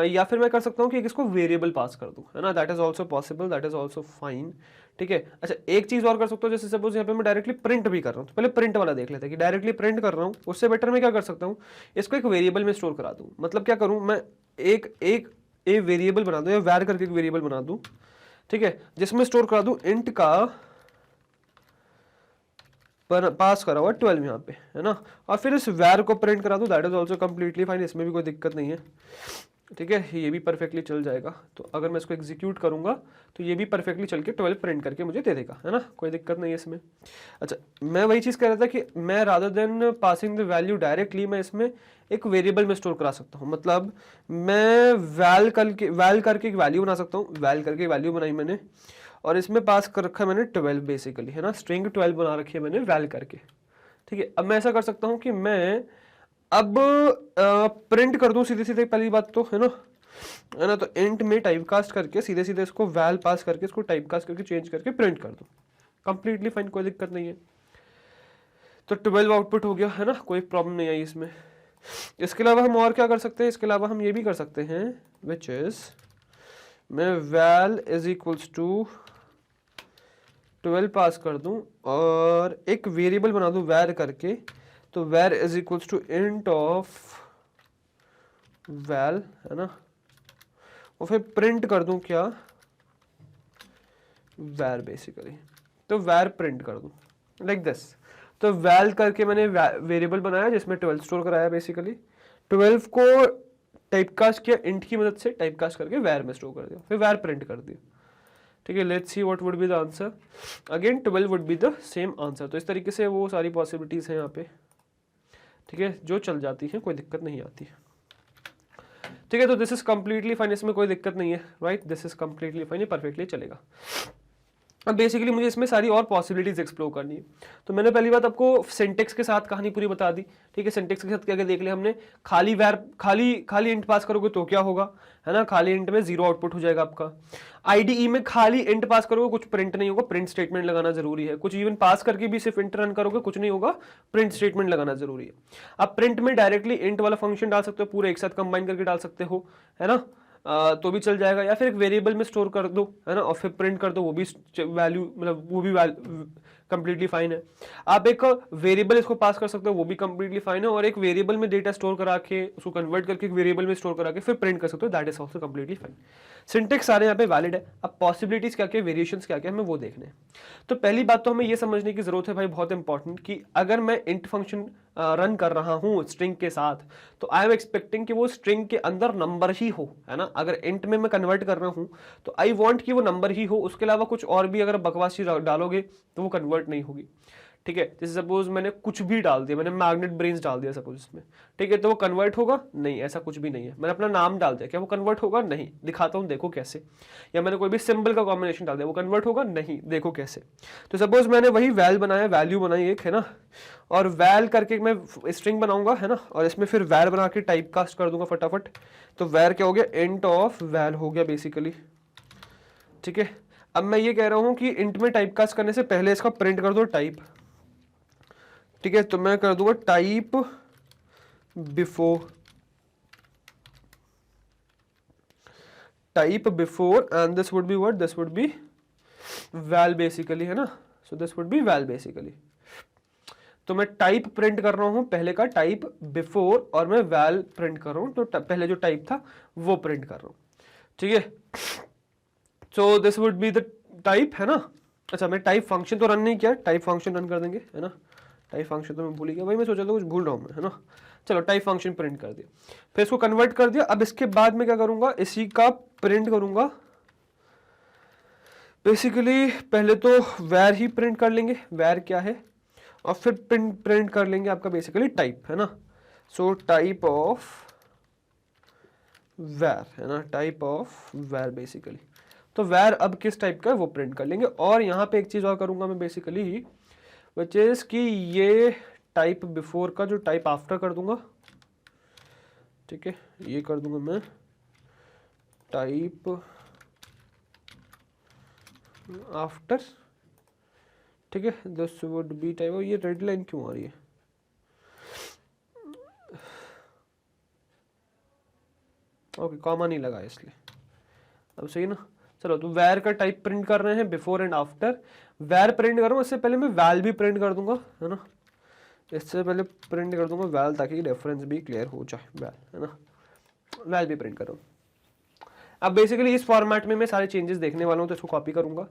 या फिर मैं कर सकता हूँ कि इसको वेरिएबल पास कर दूँ, है ना, that is also possible, that is also fine, ठीक है। अच्छा, एक चीज और कर सकता हूँ, जैसे सपोज यहाँ पे मैं डायरेक्टली प्रिंट भी कर रहा हूँ, तो पहले प्रिंट वाला देख लेते हैं कि डायरेक्टली प्रिंट कर रहा हूँ, उससे बेटर मैं क्या कर सकता हूँ, इसको एक वेरिएबल में स्टोर करा दूँ। मतलब क्या करूँ मैं, एक ए वेरिएबल बना दूँ या वैर करके एक वेरिएबल बना दूँ, ठीक है, जिसमें स्टोर करा दूँ इंट का पर पास करा हुआ 12 यहाँ पे, है ना, और फिर इस वैर को प्रिंट करा दूँ, that is also completely fine, इसमें भी कोई दिक्कत नहीं है, ठीक है, ये भी परफेक्टली चल जाएगा। तो अगर मैं इसको एग्जीक्यूट करूंगा तो ये भी परफेक्टली चल के 12 प्रिंट करके मुझे दे देगा, है ना, कोई दिक्कत नहीं है इसमें। अच्छा, मैं वही चीज़ कह रहा था कि मैं rather than passing the value directly, मैं इसमें एक वेरिएबल में स्टोर करा सकता हूँ। मतलब मैं वैल करके एक वैल्यू बना सकता हूँ, वैल करके वैल्यू बनाई मैंने, और इसमें पास कर रखा है मैंने 12 बेसिकली, है ना, स्ट्रिंग 12 बना रखी है मैंने वैल करके, ठीक है। अब मैं ऐसा कर सकता हूँ कि मैं अब प्रिंट कर दूं सीधे सीधे, पहली बात तो, है ना, तो इंट में टाइप कास्ट करके सीधे सीधे इसको वैल पास करके इसको टाइप कास्ट करके चेंज करके प्रिंट कर दूं, कंप्लीटली फाइन, कोई दिक्कत नहीं है। तो 12 आउटपुट हो गया, है ना, कोई प्रॉब्लम नहीं आई इसमें। इसके अलावा हम और क्या कर सकते हैं, इसके अलावा हम ये भी कर सकते हैं, विच इज मैं वैल इज इक्वल्स टू 12 पास कर दूं और एक वेरिएबल बना दूं वैर करके, तो var is equals to int of val, है ना, और फिर प्रिंट कर दूं क्या, वैर बेसिकली, तो वैर प्रिंट कर दूं लाइक दिस। तो वैल करके मैंने वेरिएबल बनाया जिसमें 12 स्टोर कराया बेसिकली, 12 को टाइपकास्ट किया इंट की मदद से, टाइपकास्ट करके वैर में स्टोर कर दिया, फिर वैर प्रिंट कर दिया, ठीक है। Let's see what would be the answer, again 12 would be the same answer. तो इस तरीके से वो सारी पॉसिबिलिटीज हैं यहाँ पे, ठीक है, जो चल जाती हैं, कोई दिक्कत नहीं आती, ठीक है। तो दिस इज कंप्लीटली फाइन, इसमें कोई दिक्कत नहीं है, right, this is completely fine, ये परफेक्टली चलेगा। अब बेसिकली मुझे इसमें सारी और पॉसिबिलिटीज एक्सप्लोर करनी है। तो मैंने पहली बात आपको सिंटेक्स के साथ कहानी पूरी बता दी, ठीक है। सिंटेक्स के साथ क्या क्या देख लिया हमने, खाली वैर खाली इंट पास करोगे तो क्या होगा, है ना, खाली इंट में 0 आउटपुट हो जाएगा आपका। आईडीई में खाली इंट पास करोगे कुछ प्रिंट नहीं होगा, प्रिंट स्टेटमेंट लगाना जरूरी है। कुछ इवन पास करके भी सिर्फ इंट रन करोगे कुछ नहीं होगा, प्रिंट स्टेटमेंट लगाना जरूरी है। आप प्रिंट में डायरेक्टली इंट वाला फंक्शन डाल सकते हो, पूरे एक साथ कंबाइन करके डाल सकते हो, है ना, तो भी चल जाएगा, या फिर एक वेरिएबल में स्टोर कर दो, है ना, और फिर प्रिंट कर दो, वो भी वैल्यू, मतलब वो भी कंप्लीटली फाइन है। आप एक वेरिएबल इसको पास कर सकते हो, वो भी कंप्लीटली फाइन है, और एक वेरिएबल में डेटा स्टोर करा के उसको कन्वर्ट करके एक वेरिएबल में स्टोर करा के फिर प्रिंट कर सकते हो, that is also completely fine. Syntax सारे यहाँ पे वैलिड है। अब पॉसिबिलिटीज क्या क्या, वेरिएशंस क्या क्या हमें वो देखने हैं। तो पहली बात तो हमें ये समझने की जरूरत है भाई, बहुत इंपॉर्टेंट, कि अगर मैं इंट फंक्शन रन कर रहा हूं स्ट्रिंग के साथ, तो आई एम एक्सपेक्टिंग कि वो स्ट्रिंग के अंदर नंबर ही हो, है ना। अगर इंट में मैं कन्वर्ट कर रहा हूं तो आई वांट कि वो नंबर ही हो, उसके अलावा कुछ और भी अगर बकवास चीज डालोगे तो वो कन्वर्ट नहीं होगी, ठीक है। जैसे सपोज मैंने कुछ भी डाल दिया, मैंने मैग्नेट ब्रेन्स डाल दिया सपोज इसमें, ठीक है, तो वो कन्वर्ट होगा नहीं, ऐसा कुछ भी नहीं है। मैंने अपना नाम डाल दिया, क्या वो कन्वर्ट होगा नहीं, दिखाता हूँ देखो कैसे। या मैंने कोई भी सिंबल का कॉम्बिनेशन डाल दिया, वो कन्वर्ट होगा नहीं, देखो कैसे। तो सपोज मैंने वही वैल बनाया, वैल्यू बनाई एक, है ना, और वैल करके मैं स्ट्रिंग बनाऊंगा, है ना, और इसमें फिर वैर बना के टाइप कास्ट कर दूंगा फटाफट। तो वैर क्या हो गया, इंट ऑफ वैल हो गया बेसिकली, ठीक है। अब मैं ये कह रहा हूं कि इंट में टाइप कास्ट करने से पहले इसका प्रिंट कर दो टाइप, ठीक है। तो मैं कर दूंगा type before and this would be what, this would be val basically, है ना। So this would be val basically. तो मैं टाइप प्रिंट कर रहा हूं पहले का टाइप बिफोर, और मैं वैल प्रिंट कर रहा हूं, तो पहले जो टाइप था वो प्रिंट कर रहा हूं, ठीक है। So this would be the type, है ना। अच्छा, मैं टाइप फंक्शन तो रन नहीं किया, टाइप फंक्शन रन कर देंगे, है ना। टाइप फंक्शन तो मैं भूल ही गया भाई, मैं सोचा था कुछ भूल रहा हूँ मैं, है ना। चलो, टाइप फंक्शन प्रिंट कर दिया, फिर इसको कन्वर्ट कर दिया। अब इसके बाद मैं क्या करूंगा, इसी का प्रिंट करूंगा बेसिकली। पहले तो वैर ही प्रिंट कर लेंगे, वैर क्या है, और फिर प्रिंट कर लेंगे आपका बेसिकली टाइप, है ना। सो टाइप ऑफ वैर, है ना, टाइप ऑफ वैर बेसिकली। तो वैर अब किस टाइप का है वो प्रिंट कर लेंगे। और यहाँ पे एक चीज और करूंगा मैं बेसिकली, विच इज कि ये टाइप बिफोर का जो टाइप आफ्टर कर दूंगा, ठीक है, ये कर दूंगा मैं टाइप आफ्टर, ठीक है। दिस वुड बी टाइप, ये रेड लाइन क्यों आ रही है, ओके कॉमा नहीं लगा इसलिए, अब सही ना। चलो तो वैर का टाइप प्रिंट कर रहे हैं बिफोर एंड आफ्टर। वैर प्रिंट करूँ इससे पहले मैं वैल भी प्रिंट कर दूंगा, है ना, इससे पहले प्रिंट कर दूंगा वैल ताकि रेफरेंस भी क्लियर हो जाए, वैल, है ना, वैल भी प्रिंट करूँ। अब बेसिकली इस फॉर्मेट में मैं सारे चेंजेस देखने वाला हूँ, तो इसको कॉपी करूंगा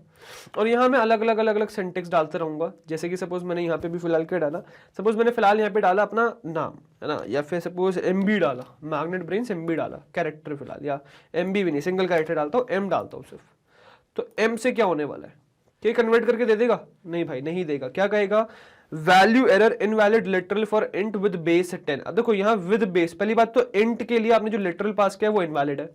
और यहाँ मैं अलग अलग सिंटेक्स डालते रहूंगा। जैसे कि सपोज मैंने यहाँ पे भी फिलहाल क्या डाला, सपोज मैंने फिलहाल यहाँ पे डाला अपना नाम, है ना, या फिर सपोज MB डाला, मैग्नेट ब्रेन्स MB डाला, कैरेक्टर फिलहाल, या MB भी नहीं, सिंगल कैरेक्टर डालता हूँ, M डालता हूँ सिर्फ। तो M से क्या होने वाला है, क्या कन्वर्ट करके दे देगा? नहीं भाई नहीं देगा। क्या कहेगा? Value error invalid literal for int with base 10। अब देखो यहाँ विद बेस, पहली बात तो इंट के लिए आपने जो लिटरल पास किया है वो इनवैलिड है।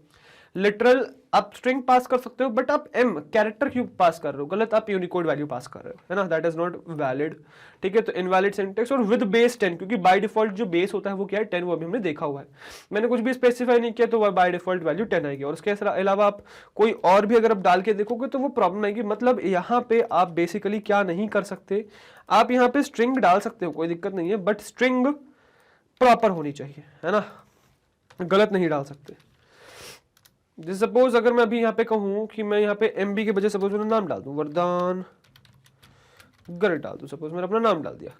लिटरल आप स्ट्रिंग पास कर सकते हो, बट आप M कैरेक्टर क्यों पास कर रहे हो? गलत, आप यूनिकोड वैल्यू पास कर रहे हो, है ना, दैट इज नॉट वैलिड। ठीक है, तो इनवैलिड सिंटेक्स। और विद बेस 10, क्योंकि बाय डिफॉल्ट जो बेस होता है वो क्या है? 10, वो अभी हमने देखा हुआ है। मैंने कुछ भी स्पेसिफाई नहीं किया तो बाय डिफॉल्ट वैल्यू 10 आएगी। और उसके अलावा आप कोई और भी अगर आप डाल के देखोगे तो वो प्रॉब्लम आएगी। मतलब यहाँ पे आप बेसिकली क्या नहीं कर सकते, आप यहाँ पे स्ट्रिंग डाल सकते हो, कोई दिक्कत नहीं है, बट स्ट्रिंग प्रॉपर होनी चाहिए, है ना, गलत नहीं डाल सकते। जैसे सपोज अगर मैं अभी यहाँ पे कहूँ कि मैं यहाँ पे MB के बजाय सपोज मैंने नाम डाल दूँ, वरदान गर डाल दूँ, सपोज मैंने अपना नाम डाल दिया।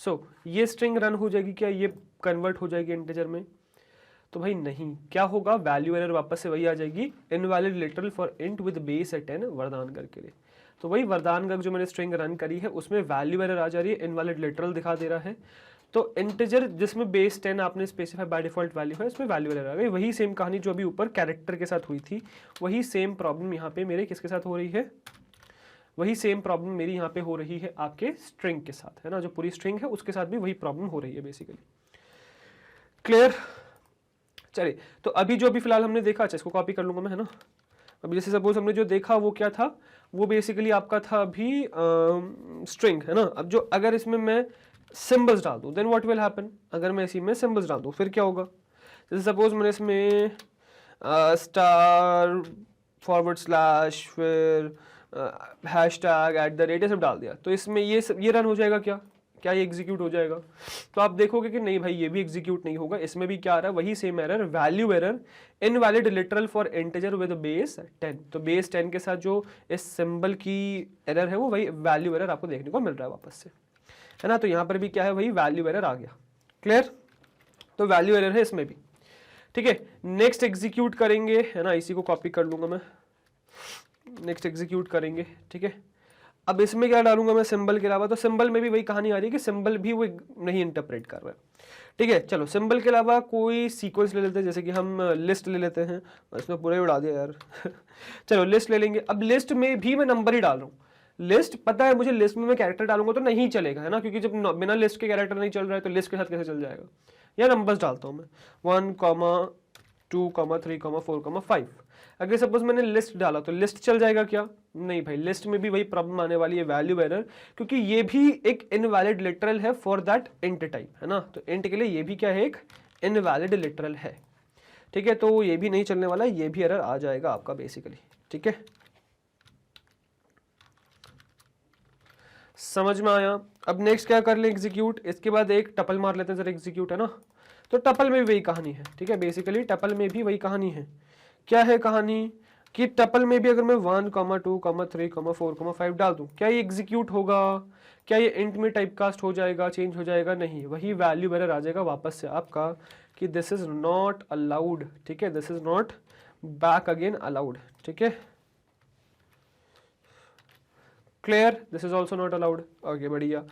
सो ये स्ट्रिंग रन हो जाएगी क्या? ये कन्वर्ट हो जाएगी इंटीजर में? तो भाई नहीं, क्या होगा? वैल्यू एरर वापस से वही आ जाएगी, invalid literal for int with base 10 वरदान गर के लिए। तो वही वरदान गर जो मैंने स्ट्रिंग रन करी है उसमें वैल्यू एरर आ जा रही है, इनवैलिड लिटरल दिखा दे रहा है। तो इंटीजर जिसमें बेस 10 आपने स्पेसिफाई बाय डिफॉल्ट वैल्यू है, इसमें वैल्यू एरर आ गई। वही सेम कहानी जो अभी ऊपर कैरेक्टर के साथ हुई थी, वही सेम प्रॉब्लम यहाँ पे मेरे किसके साथ हो रही है? वही सेम प्रॉब्लम मेरी यहाँ पे हो रही है आपके स्ट्रिंग के साथ, है ना, जो पूरी स्ट्रिंग है उसके साथ भी वही प्रॉब्लम हो रही है बेसिकली। क्लियर? चलिए, तो अभी जो अभी फिलहाल हमने देखा, अच्छा इसको कॉपी कर लूंगा मैं, है ना। अभी जैसे सपोज हमने जो देखा वो क्या था? वो बेसिकली आपका था अभी स्ट्रिंग, है ना। अब जो अगर इसमें मैं सिंबल्स डाल दूं, देन व्हाट विल हैपन? अगर मैं इसी में सिंबल्स डाल दूं फिर क्या होगा? जैसे सपोज मैंने इसमें स्टार फॉरवर्ड स्लैश फिर हैशटैग @ ये सब डाल दिया, तो इसमें ये रन हो जाएगा क्या? क्या ये एग्जीक्यूट हो जाएगा? तो आप देखोगे कि नहीं भाई, ये भी एग्जीक्यूट नहीं होगा। इसमें भी क्या आ रहा है? वही same error, value error invalid literal for integer with base 10। तो बेस 10 के साथ जो इस सिंबल की एरर है वो वही वैल्यू एरर आपको देखने को मिल रहा है वापस से, है ना। तो यहाँ पर भी क्या है? वही वैल्यू एरर आ गया। क्लियर? तो वैल्यू एरर है इसमें भी। ठीक है, नेक्स्ट एग्जीक्यूट करेंगे, है ना, इसी को कॉपी कर लूंगा मैं, नेक्स्ट एग्जीक्यूट करेंगे। ठीक है, अब इसमें क्या डालूंगा मैं सिंबल के अलावा? तो सिंबल में भी वही कहानी आ रही है कि सिंबल भी वो नहीं इंटरप्रेट कर रहा है। ठीक है, चलो सिंबल के अलावा कोई सीक्वेंस ले लेते हैं, जैसे कि हम लिस्ट ले लेते हैं, इसमें पूरा ही उड़ा दिया यार चलो लिस्ट ले लेंगे। अब लिस्ट में भी मैं नंबर ही डाल रहा हूँ। लिस्ट पता है मुझे, लिस्ट में मैं कैरेक्टर डालूंगा तो नहीं चलेगा, है ना, क्योंकि जब बिना लिस्ट के कैरेक्टर नहीं चल रहा है तो लिस्ट के साथ कैसे चल जाएगा? या नंबर्स डालता हूँ मैं 1, 2, 3, 4, 5। अगर सपोज मैंने लिस्ट डाला तो लिस्ट चल जाएगा क्या? नहीं भाई, लिस्ट में भी वही प्रॉब्लम आने वाली है, वैल्यू एरर, क्योंकि ये भी एक इनवैलिड लिटरल है फॉर दैट इंट टाइप, है ना। तो इंट के लिए ये भी क्या है? एक इनवैलिड लिटरल है। ठीक है, तो ये भी नहीं चलने वाला, ये भी एरर आ जाएगा आपका बेसिकली। ठीक है, समझ में आया? अब नेक्स्ट क्या कर ले? एग्जीक्यूट। इसके बाद एक टपल मार लेते हैं जरा, एग्जीक्यूट, है ना। तो टपल में भी वही कहानी है। ठीक है, बेसिकली टपल में भी वही कहानी है। क्या है कहानी? कि टपल में भी अगर मैं 1, 2, 3, 4, 5 डाल दूं, क्या ये एग्जीक्यूट होगा? क्या ये इंट में टाइपकास्ट हो जाएगा, चेंज हो जाएगा? नहीं, वही वैल्यू एरर आ जाएगा वापस से आपका कि दिस इज नॉट अलाउड। ठीक है, this is not back again allowed. ठीक है, clear? This is also not allowed. Okay, बढ़िया।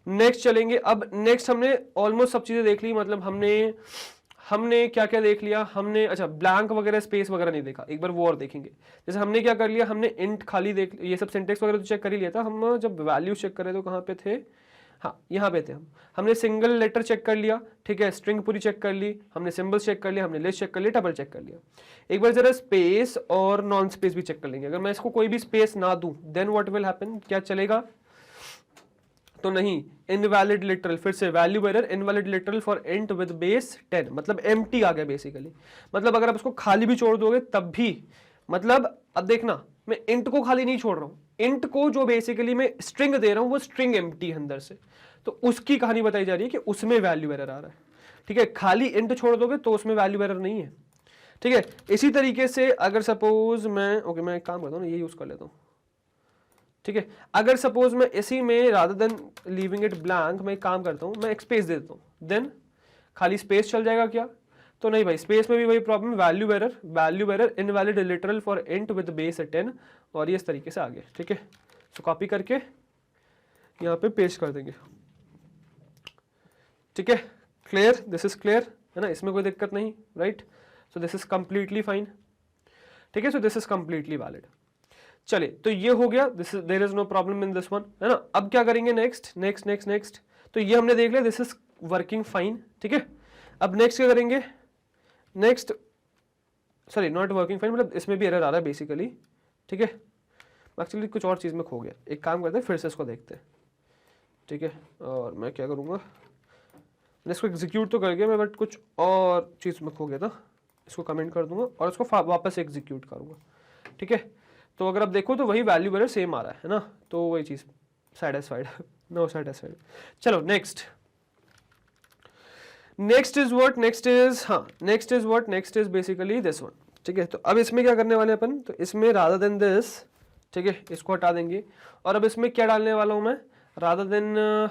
नेक्स्ट चलेंगे। अब नेक्स्ट हमने ऑलमोस्ट सब चीजें देख ली, मतलब हमने क्या क्या देख लिया? हमने अच्छा ब्लैंक वगैरह स्पेस वगैरह नहीं देखा, एक बार वो और देखेंगे। जैसे हमने क्या कर लिया, हमने इंट खाली देख, ये सब सिंटेक्स वगैरह तो चेक कर ही लिया था। हम जब वैल्यू चेक कर रहे तो कहाँ पे थे? हाँ, यहाँ पे थे हम। हमने सिंगल लेटर चेक कर लिया, ठीक है, स्ट्रिंग पूरी चेक कर ली, हमने सिंबल्स चेक कर लिया, हमने लिस्ट चेक कर लिया, टपल चेक कर लिया। एक बार जरा स्पेस और नॉन स्पेस भी चेक कर लेंगे। अगर मैं इसको कोई भी स्पेस ना दूं, देन व्हाट विल हैपन? क्या चलेगा? तो नहीं, इनवैलिड लिटरल, फिर से value error, invalid literal for int with base 10, मतलब एम्प्टी आ गया बेसिकली। मतलब अगर आप इसको खाली भी छोड़ दोगे तब भी, मतलब अब देखना, मैं इंट को खाली नहीं छोड़ रहा हूं, इंट को जो बेसिकली मैं स्ट्रिंग दे रहा हूं वो स्ट्रिंग एम्प्टी है अंदर से, तो उसकी कहानी बताई जा रही है कि उसमें वैल्यू एरर आ रहा है। ठीक है, खाली इंट छोड़ दोगे तो उसमें वैल्यू एरर नहीं है। ठीक है। इसी तरीके से अगर सपोज मैं मैं एक काम करता हूँ ना, ये यूज कर लेता हूँ, ठीक है। अगर सपोज मैं इसी में rather than leaving it blank मैं एक काम करता हूँ, मैं एक स्पेस दे देता हूँ, देन खाली स्पेस चल जाएगा क्या? तो नहीं भाई, स्पेस में भी वही problem, value error invalid literal for int with base 10, और ये इस तरीके से आगे, ठीक है। सो कॉपी करके यहाँ पे पेस्ट कर देंगे, ठीक है। क्लियर, दिस इज क्लियर है ना, इसमें कोई दिक्कत नहीं, right. So this is completely fine, ठीक है। So this is completely valid. चलिए, तो ये हो गया, this is, there is no problem in this one, है ना। अब क्या करेंगे, नेक्स्ट, तो ये हमने देख लिया, दिस इज वर्किंग फाइन, ठीक है। अब नेक्स्ट क्या करेंगे, next sorry not working fine, मतलब इसमें भी एरर आ रहा है बेसिकली, ठीक है। एक्चुअली कुछ और चीज़ में खो गया, एक काम करते हैं फिर से इसको देखते हैं, ठीक है। और मैं क्या करूँगा, मैंने इसको एग्जीक्यूट तो कर गया मैं, बट कुछ और चीज़ में खो गया था, इसको कमेंट कर दूंगा और इसको वापस एग्जीक्यूट करूँगा, ठीक है। तो अगर आप देखो तो वही वैल्यू एरर सेम आ रहा है ना, तो वही चीज़ सैटिस्फाइड नो सैटिस्फाइड। चलो next is what, next is basically this one, ठीक है। तो अब इसमें क्या करने वाले अपन, तो इसमें रादर देन दिस, ठीक है, इसको हटा देंगे, और अब इसमें क्या डालने वाला हूं मैं, रादर देन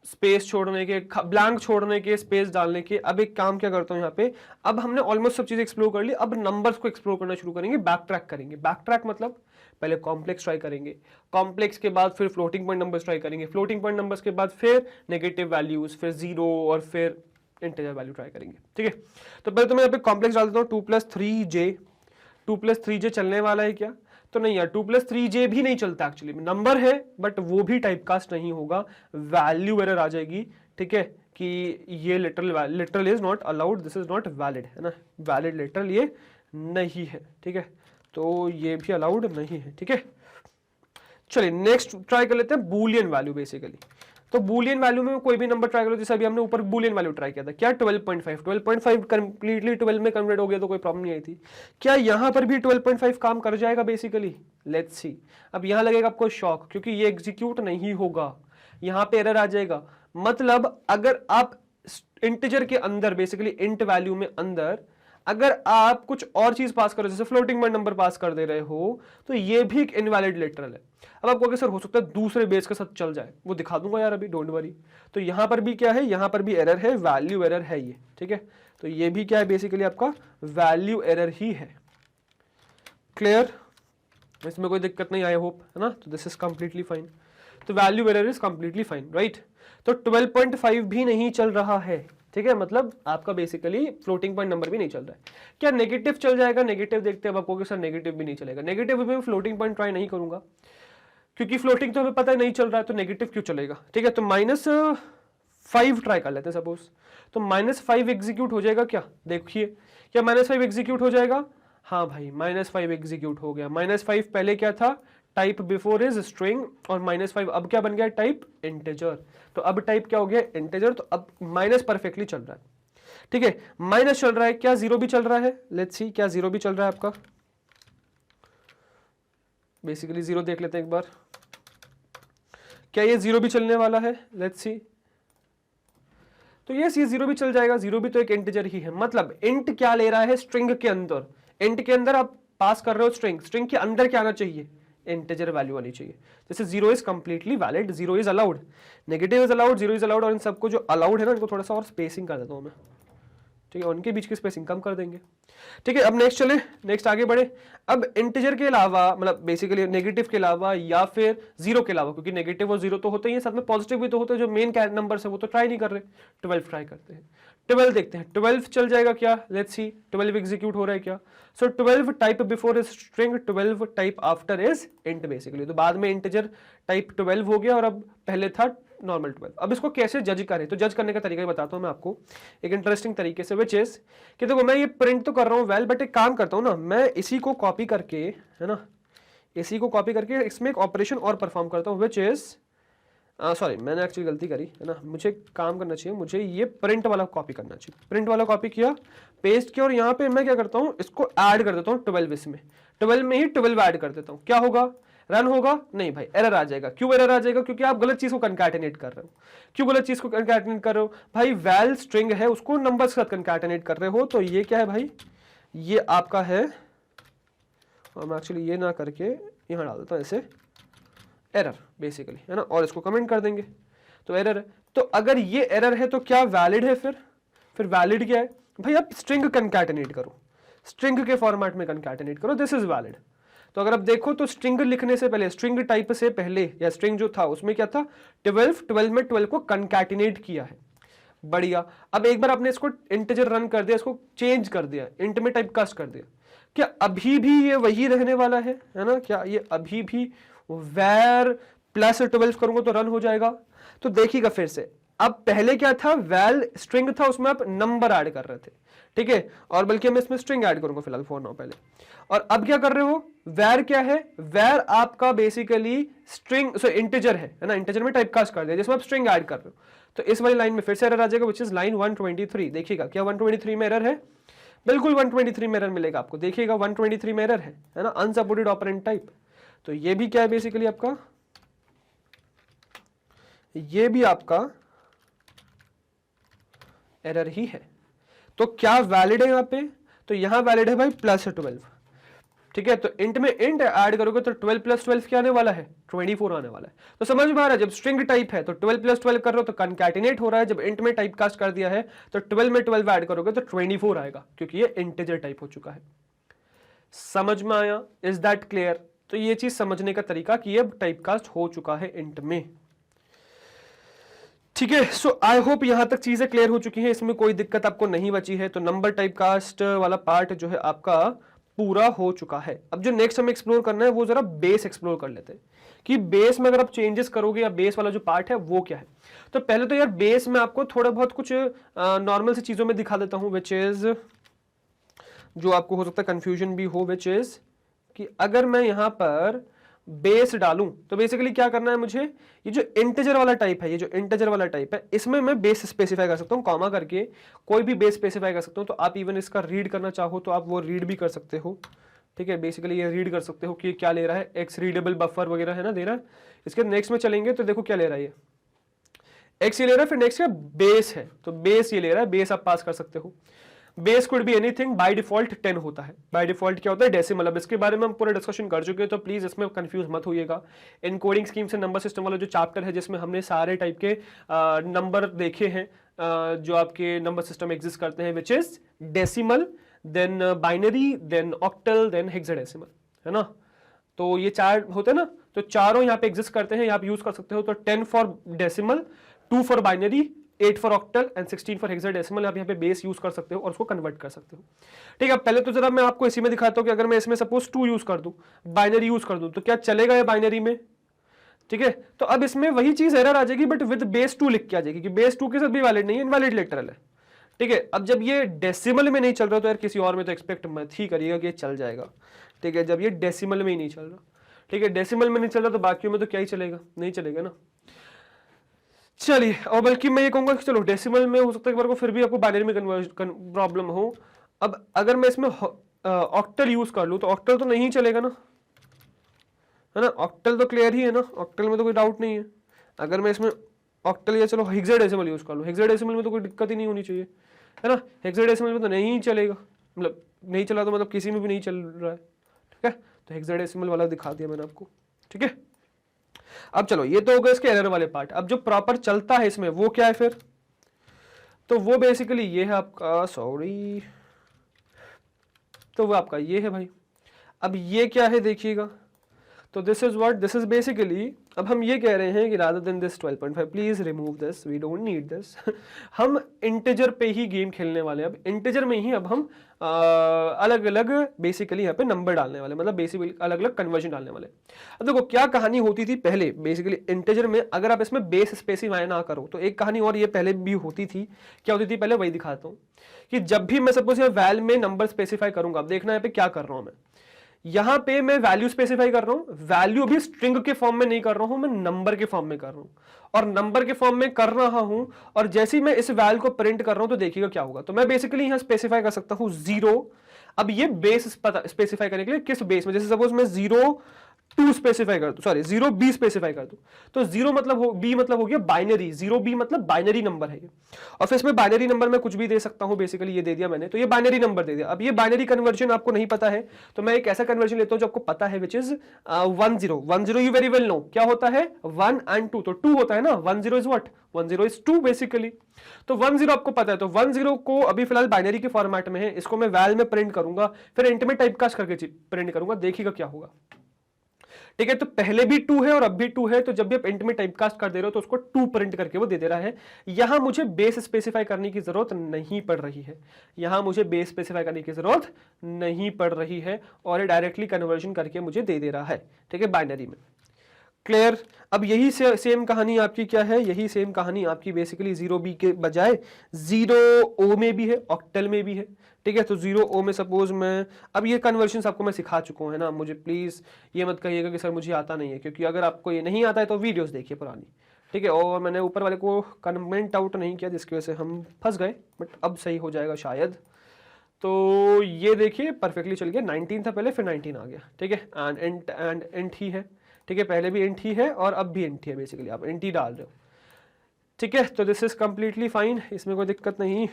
स्पेस छोड़ने के, ब्लैंक छोड़ने के, स्पेस डालने के, अब एक काम क्या करता हूं यहाँ पे, अब हमने ऑलमोस्ट सब चीजें एक्सप्लोर कर ली, अब नंबर्स को एक्सप्लोर करना शुरू करेंगे, बैक ट्रैक करेंगे। बैक ट्रैक मतलब पहले कॉम्प्लेक्स ट्राई करेंगे, कॉम्प्लेक्स के बाद फिर फ्लोटिंग पॉइंट नंबर्स ट्राई करेंगे, फ्लोटिंग पॉइंट नंबर्स के बाद फिर नेगेटिव वैल्यूज, फिर जीरो, और फिर इंटीजर वैल्यू ट्राई करेंगे, ठीक है। तो पहले तो मैं यहाँ पे कॉम्प्लेक्स डाल देता हूँ, 2 + 3j चलने वाला है क्या, तो नहीं यार, 2 + 3j भी नहीं चलता, एक्चुअली नंबर है बट वो भी टाइपकास्ट नहीं होगा, वैल्यू एरर आ जाएगी, ठीक है, कि ये literal is not allowed, this is not valid, है ना, वैलिड लिटरल ये नहीं है, ठीक है। तो ये भी अलाउड नहीं है, ठीक है। चलिए नेक्स्ट ट्राई कर लेते हैं बूलियन वैल्यू बेसिकली। तो बूलियन वैल्यू में कोई भी नंबर ट्राई करो, जैसे अभी हमने ऊपर बूलियन वैल्यू ट्राई किया था, क्या 12.5 कंप्लीटली 12 में कन्वर्ट हो गया तो कोई प्रॉब्लम नहीं आई थी, क्या यहां पर भी 12.5 काम कर जाएगा बेसिकली, लेट्स सी। अब यहां लगेगा आपको शॉक, क्योंकि ये एग्जीक्यूट नहीं होगा, यहां पे एरर आ जाएगा। मतलब अगर आप इंटीजर के अंदर, बेसिकली इंट वैल्यू में अंदर अगर आप कुछ और चीज पास कर रहे हो, जैसे फ्लोटिंग पॉइंट नंबर पास कर दे रहे हो, तो ये भी एक इनवैलिड लिटरल है। अब आपको सर हो सकता है दूसरे बेस के साथ चल जाए, वो दिखा दूंगा यार अभी, डोंट वरी। तो यहां पर भी क्या है, यहां पर भी एरर है, वैल्यू एरर है ये, ठीक है। तो ये भी क्या है, बेसिकली आपका वैल्यू एरर ही है। क्लियर, इसमें कोई दिक्कत नहीं, आई होप, है ना। तो दिस इज कंप्लीटली फाइन, तो value error is completely fine, right. तो 12.5 भी नहीं चल रहा है, ठीक है, मतलब आपका बेसिकली फ्लोटिंग पॉइंट नंबर भी नहीं चल रहा है। क्या नेगेटिव चल जाएगा, नेगेटिव देखते हैं अब आपको, सर नेगेटिव भी नहीं चलेगा। नेगेटिव में फ्लोटिंग पॉइंट ट्राई नहीं करूंगा, क्योंकि फ्लोटिंग तो हमें पता है नहीं चल रहा है, तो नेगेटिव क्यों चलेगा, ठीक है। तो -5 ट्राई कर लेते हैं सपोज, तो -5 एग्जीक्यूट हो जाएगा क्या, देखिए, क्या -5 एग्जीक्यूट हो जाएगा, हाँ भाई -5 एग्जीक्यूट हो गया। -5 पहले क्या था, टाइप बिफोर इज स्ट्रिंग, और -5 अब क्या बन गया, टाइप इंटीजर। तो अब टाइप क्या हो गया, इंटीजर, तो अब माइनस परफेक्टली चल रहा है, ठीक है। माइनस चल रहा है, क्या जीरो भी चल रहा है, लेट्स सी, क्या जीरो भी चल रहा है आपका, बेसिकली जीरो देख लेते हैं एक बार, क्या ये जीरो भी चलने वाला है, लेट्स सी। तो यस, ये जीरो भी चल जाएगा, जीरो भी तो एक इंटीजर ही है। मतलब इंट क्या ले रहा है, स्ट्रिंग के अंदर, इंट के अंदर आप पास कर रहे हो स्ट्रिंग, स्ट्रिंग के अंदर क्या आना चाहिए, इंटीजर वैल्यू आनी चाहिए। जैसे zero is completely valid, zero is allowed, negative is allowed, zero is allowed, और इन सबको जो अलाउड है ना, इनको थोड़ा सा और स्पेसिंग कर देता हूं मैं, ठीक है, उनके बीच की स्पेसिंग कम कर देंगे, ठीक है। अब नेक्स्ट चले, नेक्स्ट आगे बढ़े। अब इंटीजर के अलावा, मतलब बेसिकली नेगेटिव के अलावा या फिर जीरो के अलावा, क्योंकि नेगेटिव और जीरो तो होते ही हैं, साथ में पॉजिटिव भी तो होते हैं, जो मेन नंबर है वो तो ट्राई नहीं कर रहे। 12 ट्राई करते हैं, 12 देखते हैं, 12 चल जाएगा क्या, लेट्स सी, 12 एग्जीक्यूट हो रहा है क्या। सो 12 type before is string, 12 type after is int basically, तो बाद में इंटीजर टाइप 12 हो गया, और अब पहले था नॉर्मल 12। अब इसको कैसे जज करें, तो जज करने का तरीका ही बताता हूं मैं आपको एक इंटरेस्टिंग तरीके से, विच इज कि देखो मैं ये प्रिंट तो कर रहा हूं वेल, बट एक काम करता हूं ना, मैं इसी को कॉपी करके, है ना, इसी को कॉपी करके इसमें एक ऑपरेशन और परफॉर्म करता हूं, विच इज सॉरी, मैंने एक्चुअली गलती करी, है ना, मुझे काम करना चाहिए, मुझे ये प्रिंट वाला कॉपी करना चाहिए। प्रिंट वाला कॉपी किया, पेस्ट किया, और यहाँ पे मैं क्या करता हूँ, इसको ऐड कर देता हूँ 12 इसमें, 12 में ही 12 ऐड कर देता हूँ। क्या होगा, रन होगा, नहीं भाई एरर आ जाएगा। क्यों एरर आ जाएगा, क्योंकि आप गलत चीज को कंकैटिनेट कर रहे हो। क्यों गलत चीज को कंकैटिनेट कर रहे हो भाई, वैल स्ट्रिंग है, उसको नंबर्स के साथ कंकैटिनेट कर रहे हो, तो ये क्या है भाई, ये आपका है, और मैं एक्चुअली ये ना करके यहाँ डाल देता हूँ ऐसे, एरर बेसिकली, है ना, और इसको कमेंट कर देंगे तो एरर है। तो अगर ये एरर है तो क्या वैलिड है? फिर वैलिड क्या है भाई? आप स्ट्रिंग कंकैटिनेट करो, स्ट्रिंग के फॉर्मेट में कंकैटिनेट करो, दिस इज वैलिड। तो अगर आप देखो तो स्ट्रिंग लिखने से पहले, स्ट्रिंग टाइप से पहले, या स्ट्रिंग जो था उसमें क्या था, 12 में 12 को कंकैटिनेट किया है, बढ़िया। अब एक बार आपने इसको इंटीजर रन कर दिया, इसको चेंज कर दिया, इंट में टाइप कास्ट कर दिया, क्या अभी भी ये वही रहने वाला है ना? क्या ये अभी भी वैर प्लस 12 करूंगा तो रन हो जाएगा? तो देखिएगा फिर से, अब पहले क्या था, वैल स्ट्रिंग था, उसमें आप नंबर ऐड कर रहे थे, ठीक है, और बल्कि मैं इसमें स्ट्रिंग ऐड करूंगा फिलहाल फॉर नाउ पहले। और अब क्या कर रहे हो, वैर क्या है, वैर आपका बेसिकली स्ट्रिंग, सो इंटीजर है ना, इंटीजर में टाइपकास्ट कर दिया जिसमें आप स्ट्रिंग ऐड कर रहे हो। तो इस वाली लाइन में फिर से एरर आ जाएगा, विच इज लाइन 123। देखिएगा क्या 123 में एरर है? बिल्कुल 123 में एरर मिलेगा आपको, देखिएगा 123 में एरर है ना, अनसपोर्टेड ऑपरेंड टाइप। तो ये भी क्या है बेसिकली आपका, ये भी आपका एरर ही है। तो क्या वैलिड है यहां पे? तो यहां वैलिड है भाई +12, ठीक है। तो इंट में इंट ऐड करोगे तो 12 + 12 क्या आने वाला है, 24 आने वाला है। तो समझ में आ रहा है, जब स्ट्रिंग टाइप है तो 12 + 12 कर रहे हो तो कंकैटिनेट हो रहा है, जब इंट में टाइप कास्ट कर दिया है तो 12 में 12 ऐड करोगे तो 24 आएगा, क्योंकि ये इंटीजर टाइप हो चुका है। समझ में आया? Is that clear? तो ये चीज समझने का तरीका कि ये टाइपकास्ट हो चुका है इंट में, ठीक है। सो आई होप यहां तक चीजें क्लियर हो चुकी हैं, इसमें कोई दिक्कत आपको नहीं बची है। तो नंबर टाइपकास्ट वाला पार्ट जो है आपका पूरा हो चुका है। अब जो नेक्स्ट हमें एक्सप्लोर करना है वो जरा बेस एक्सप्लोर कर लेते हैं कि बेस में अगर आप चेंजेस करोगे या बेस वाला जो पार्ट है वो क्या है। तो पहले तो यार बेस में आपको थोड़ा बहुत कुछ नॉर्मल सी चीजों में दिखा देता हूं, विच इज जो आपको हो सकता है कंफ्यूजन भी हो, विच इज कि अगर मैं यहां पर बेस डालूं तो बेसिकली क्या करना है मुझे, ये जो इंटीजर वाला टाइप है, ये जो इंटीजर वाला टाइप है, इसमें मैं बेस स्पेसिफाई कर सकता हूं, कॉमा करके कोई भी बेस स्पेसिफाई कर सकता हूं। तो आप इवन इसका रीड करना चाहो तो आप वो रीड भी कर सकते हो, ठीक है। बेसिकली ये रीड कर सकते हो कि क्या ले रहा है, एक्स रीडेबल बफर वगैरह है ना, दे रहा है। इसके नेक्स्ट में चलेंगे तो देखो क्या ले रहा है, ये एक्स ये ले रहा है, फिर नेक्स्ट का बेस है तो बेस ये ले रहा है, बेस आप पास कर सकते हो। Base could be anything, by default 10 होता है। बाय डिफॉल्ट क्या होता है, डेसिमल। अब इसके बारे में हम पूरा डिस्कशन कर चुके हैं तो प्लीज इसमें कंफ्यूज मत होइएगा। इनकोडिंग स्कीम से नंबर सिस्टम वाला जो चैप्टर है जिसमें हमने सारे टाइप के नंबर देखे हैं जो आपके नंबर सिस्टम एग्जिस्ट करते हैं, which is decimal, then binary, then octal, then hexadecimal, है ना। तो ये चार होते हैं ना, तो चारों यहाँ पे एग्जिस्ट करते हैं, यहाँ पे यूज कर सकते हो। तो 10 for decimal, 2 for binary, 8 for octal and 16 for hexadecimal. आप यहाँ पे बेस यूज कर सकते हो और उसको कन्वर्ट कर सकते हो, ठीक है। पहले तो जरा मैं आपको इसी में दिखाता हूँ कि अगर मैं इसमें सपोज 2 यूज कर दूं, बाइनरी यूज कर दूं, तो क्या चलेगा ये बाइनरी में, ठीक है। तो अब इसमें वही चीज एरर आ जाएगी, बट विद बेस 2 लिख के आ जाएगी कि बेस 2 के साथ भी वैलिड नहीं है, इनवैलिड लिटरल है, ठीक है। अब जब ये डेसिमल में नहीं चल रहा तो यार किसी और में तो एक्सपेक्ट मत ही करिएगा कि ये चल जाएगा, ठीक है। जब ये डेसिमल में ही नहीं चल रहा, ठीक है, डेसिमल में नहीं चल रहा तो बाकियों में तो क्या ही चलेगा, नहीं चलेगा ना। चलिए, और बल्कि मैं ये कहूंगा कि चलो डेसिमल में हो सकता है कि फिर भी आपको बाइनरी में प्रॉब्लम हो। अब अगर मैं इसमें ऑक्टल यूज कर लूं तो ऑक्टल तो नहीं चलेगा ना, है ना। ऑक्टल तो क्लियर ही है ना, ऑक्टल में तो कोई डाउट नहीं है। अगर मैं इसमें ऑक्टल या चलो हेक्साडेसिमल यूज कर लूं, हेक्साडेसिमल में तो कोई दिक्कत ही नहीं होनी चाहिए, है ना। हेक्साडेसिमल में तो नहीं चलेगा, मतलब नहीं चला तो मतलब किसी में भी नहीं चल रहा है, ठीक है। तो हेक्साडेसिमल वाला दिखा दिया मैंने आपको, ठीक है। अब चलो ये तो हो गया इसके एरर वाले पार्ट। अब जो प्रॉपर चलता है इसमें वो क्या है फिर, तो वो बेसिकली ये है आपका, सॉरी, तो वो आपका ये है भाई। अब ये क्या है देखिएगा, तो this is what, this is basically, अब हम ये कह रहे हैं कि rather than this 12.5 please remove this, we don't need this. हम इंटीजर पे ही गेम खेलने वाले हैं, अब इंटीजर में ही अब हम अलग अलग बेसिकली यहाँ पे नंबर डालने वाले, मतलब बेसिकली अलग अलग कन्वर्जन डालने वाले। अब देखो क्या कहानी होती थी पहले, बेसिकली इंटीजर में अगर आप इसमें बेस स्पेसिफाई ना करो तो एक कहानी और ये पहले भी होती थी। क्या होती थी पहले, वही दिखाता हूँ कि जब भी मैं सपोज यहाँ वैल में नंबर स्पेसिफाई करूंगा, अब देखना यहाँ पे क्या कर रहा हूँ मैं, यहां पे मैं वैल्यू स्पेसिफाई कर रहा हूं, वैल्यू भी स्ट्रिंग के फॉर्म में नहीं कर रहा हूं, मैं नंबर के फॉर्म में कर रहा हूं, और नंबर के फॉर्म में कर रहा हूं। और जैसे ही मैं इस वैल्यू को प्रिंट कर रहा हूं तो देखिएगा क्या होगा। तो मैं बेसिकली यहां स्पेसिफाई कर सकता हूं 0। अब ये बेस स्पेसिफाई करने के लिए किस बेस में, जैसे सपोज मैं 0 2 स्पेसिफाई कर दूं, सॉरी 0b स्पेसिफाई कर दूं, तो 0 मतलब b मतलब हो गया बाइनरी, 0b मतलब बाइनरी नंबर है ये। और फिर इसमें बाइनरी नंबर में कुछ भी दे सकता हूं, बेसिकली ये दे दिया मैंने, तो ये बाइनरी नंबर दे दिया। अब ये बाइनरी कन्वर्जन आपको नहीं पता है, तो मैं एक ऐसा कन्वर्जन लेता हूं जो आपको पता है, which is 10 you very well know क्या होता है 1 and 2, तो 2 होता है ना, 10 इज व्हाट, 10 इज 2 बेसिकली। तो 10 आपको पता है, तो 10 को अभी फिलहाल बाइनरी के फॉर्मेट में है, इसको मैं वैल में प्रिंट करूंगा, फिर इंट में टाइपकास्ट करके प्रिंट करूंगा, देखिएगा क्या होगा। ठीक है, तो पहले भी 2 है और अब भी 2 है, तो जब भी आप इंट में टाइपकास्ट कर दे रहे हो तो उसको 2 प्रिंट करके वो दे दे रहा है। यहां मुझे बेस स्पेसिफाई करने की जरूरत नहीं पड़ रही है, यहां मुझे बेस स्पेसिफाई करने की जरूरत नहीं पड़ रही है, और ये डायरेक्टली कन्वर्जन करके मुझे दे दे रहा है, ठीक है, बाइनरी में। क्लियर। अब यही सेम कहानी आपकी क्या है, यही सेम कहानी आपकी बेसिकली 0b के बजाय 0o में भी है, ऑक्टल में भी है, ठीक है। तो 0o में सपोज मैं, अब ये कन्वर्जन आपको मैं सिखा चुका हूं, है ना, मुझे प्लीज ये मत कहिएगा कि सर मुझे आता नहीं है, क्योंकि अगर आपको ये नहीं आता है तो वीडियोस देखिए पुरानी, ठीक है। और मैंने ऊपर वाले को कमेंट आउट नहीं किया जिसकी वजह से हम फंस गए, बट अब सही हो जाएगा शायद। तो ये देखिए परफेक्टली चल गया, 19 था पहले, फिर 19 आ गया, ठीक है। एंड इंट ही है, ठीक है, पहले भी इंट ही है और अब भी इंट ही है, बेसिकली आप इंट ही डाल रहे हो, ठीक है। तो दिस इज कंप्लीटली फाइन, इसमें कोई दिक्कत नहीं।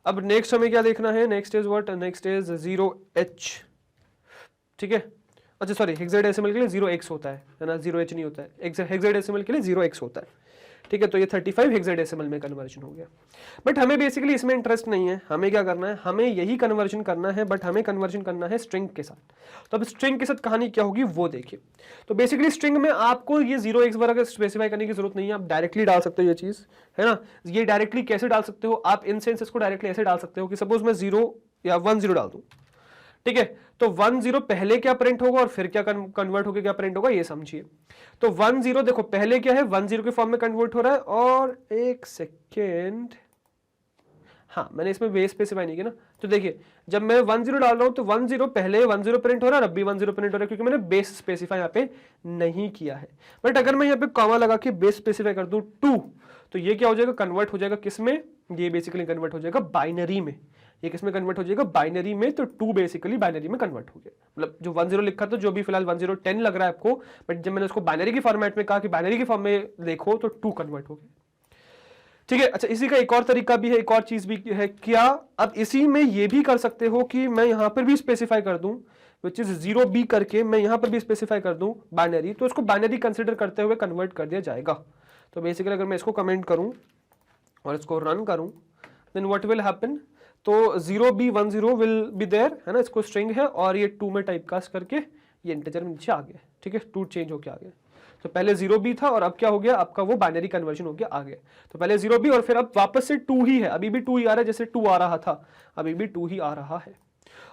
अब नेक्स्ट हमें क्या देखना है, next is what, next is 0h, ठीक है। अच्छा सॉरी, हेक्साडेसिमल के लिए 0x होता है ना, 0h नहीं होता है, हेक्साडेसिमल के लिए 0x होता है, ठीक है। तो ये 35 हेक्साडेसिमल में कन्वर्जन हो गया, बट हमें बेसिकली इसमें इंटरेस्ट नहीं है, हमें क्या करना है, हमें यही कन्वर्जन करना है, बट हमें कन्वर्जन करना है स्ट्रिंग के साथ। तो अब स्ट्रिंग के साथ कहानी क्या होगी वो देखिए। तो बेसिकली स्ट्रिंग में आपको ये 0x वगैरह स्पेसिफाई करने की जरूरत नहीं है, आप डायरेक्टली डाल सकते हो ये चीज, है ना। ये डायरेक्टली कैसे डाल सकते हो आप, इन सेंस इसको डायरेक्टली ऐसे डाल सकते हो कि सपोज मैं 0 या 10 डाल दूं, ठीक है। तो 10 पहले क्या प्रिंट होगा और फिर क्या कन्वर्ट होकर क्या प्रिंट होगा ये समझिए। तो 10 देखो पहले क्या है, 10 के फॉर्म में कन्वर्ट हो रहा है, और एक सेकेंड, हाँ मैंने इसमें बेस स्पेसिफाई नहीं किया ना, तो देखिए जब मैं 10 डाल रहा हूं तो 10 पहले 10 प्रिंट हो रहा है, अब भी 10 प्रिंट हो रहा है, क्योंकि मैंने बेस स्पेसिफाई यहाँ पे नहीं किया है। बट अगर मैं यहाँ पे कॉमा लगा के बेस स्पेसिफाई कर दूं 2, तो ये क्या हो जाएगा, कन्वर्ट हो जाएगा किसमें, ये बेसिकली कन्वर्ट हो जाएगा बाइनरी में। ये किसमें कन्वर्ट हो जाएगा, बाइनरी में। तो 2 बेसिकली बाइनरी में कन्वर्ट हो गया, मतलब जो 10 लिखा था, जो भी फिलहाल 1010 लग रहा है आपको, बट जब मैंने उसको बाइनरी के फॉर्मेट में कहा कि बाइनरी के फॉर्म में देखो तो 2 कन्वर्ट हो गया, ठीक है। अच्छा इसी का एक और तरीका भी है, एक और चीज भी है क्या, अब इसी में ये भी कर सकते हो कि मैं यहां पर भी स्पेसिफाई कर दूं, विच इज 0b करके मैं यहां पर भी स्पेसिफाई कर दूं बाइनरी, तो इसको बाइनरी कंसिडर करते हुए कन्वर्ट कर दिया जाएगा। तो बेसिकली अगर मैं इसको कमेंट करूं और इसको रन करूं, देन व्हाट विल हैपन, तो 0b10 विल बी देयर, है ना, इसको स्ट्रिंग है और ये 2 में टाइपकास्ट करके ये इंटीजर में नीचे आ गया, ठीक है, 2 चेंज होके आ गया। तो पहले 0b था और अब क्या हो गया आपका, वो बाइनरी कन्वर्जन हो गया आ गया। तो पहले 0b और फिर अब वापस से 2 ही है, अभी भी 2 ही आ रहा है, जैसे 2 आ रहा था अभी भी 2 ही आ रहा है।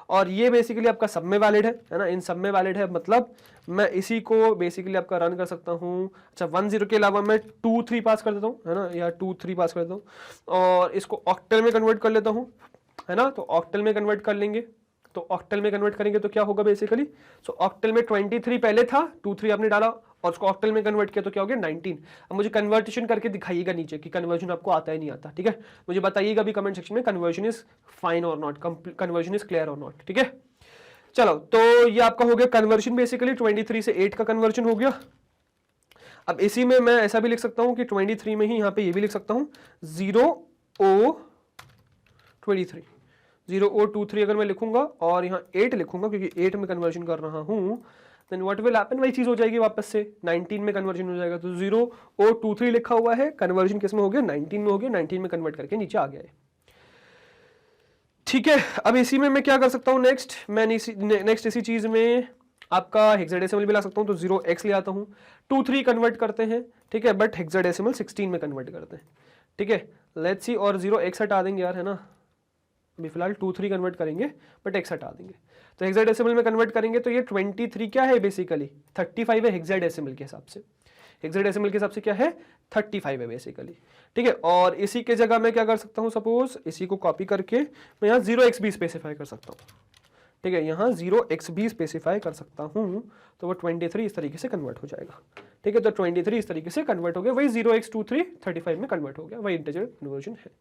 और ये बेसिकली आपका सब में वैलिड है ना, इन सब में वैलिड है, मतलब मैं इसी को बेसिकली आपका रन कर सकता हूँ। अच्छा 10 के अलावा मैं 2 3 पास कर देता हूँ, है ना, या 2 3 पास कर देता हूँ, और इसको ऑक्टल में कन्वर्ट कर लेता हूँ, है ना। तो ऑक्टल में कन्वर्ट कर लेंगे, तो ऑक्टल में कन्वर्ट करेंगे तो क्या होगा बेसिकली, सो ऑक्टल में 23 पहले था, 2 3 आपने डाला और उसको ऑक्टल में कन्वर्ट किया तो क्या हो गया 19। अब मुझे कन्वर्टेशन करके दिखाइएगा नीचे कि कन्वर्जन आपको आता है नहीं आता, ठीक है। मुझे बताइएगा भी कमेंट सेक्शन में कन्वर्जन इज फाइन और नॉट, कन्वर्जन इज क्लियर और नॉट, ठीक है। चलो तो ये आपका हो गया कन्वर्जन, बेसिकली 23 से 8 का कन्वर्जन हो गया। अब इसी में मैं ऐसा भी लिख सकता हूं कि 23 में ही यहाँ पे ये भी लिख सकता हूं 0o23, 0o23 अगर मैं लिखूंगा और यहाँ 8 लिखूंगा क्योंकि 8 में कन्वर्जन कर रहा हूं, देन व्हाट विल हैपन, वही चीज हो जाएगी वापस से 19 में कन्वर्जन हो जाएगा। तो 0o23 लिखा हुआ है, कन्वर्जन किस में हो गया 19 में हो गया, 19 में कन्वर्ट करके नीचे आ गया है, ठीक है। अब इसी में मैं क्या कर सकता हूँ नेक्स्ट, मैं नेक्स्ट इसी चीज में आपका हेक्साडेसिमल भी ला सकता हूँ, तो 0x ले आता हूँ, 2 3 कन्वर्ट करते हैं, ठीक है, बट हेक्साडेसिमल 16 में कन्वर्ट करते हैं, ठीक है। लेट्स सी, और 0x हटा देंगे यार, है ना, अभी फिलहाल 2 3 कन्वर्ट करेंगे बट x हटा देंगे, तो हेक्साडेसिमल में कन्वर्ट करेंगे तो ये 23 क्या है बेसिकली 35 है हेक्साडेसिमल के हिसाब से, हेक्साडेसिमल के हिसाब से क्या है 35 है बेसिकली, ठीक है। और इसी के जगह मैं क्या कर सकता हूँ, सपोज इसी को कॉपी करके मैं यहाँ 0x भी स्पेसिफाई कर सकता हूँ, ठीक है, यहाँ 0x भी स्पेसिफाई कर सकता हूँ, तो वो 23 इस तरीके से कन्वर्ट हो जाएगा, ठीक है। तो 23 इस तरीके से कन्वर्ट हो गया, वही 0x23 35 में कन्वर्ट हो गया, वही इंटीजर कन्वर्जन है।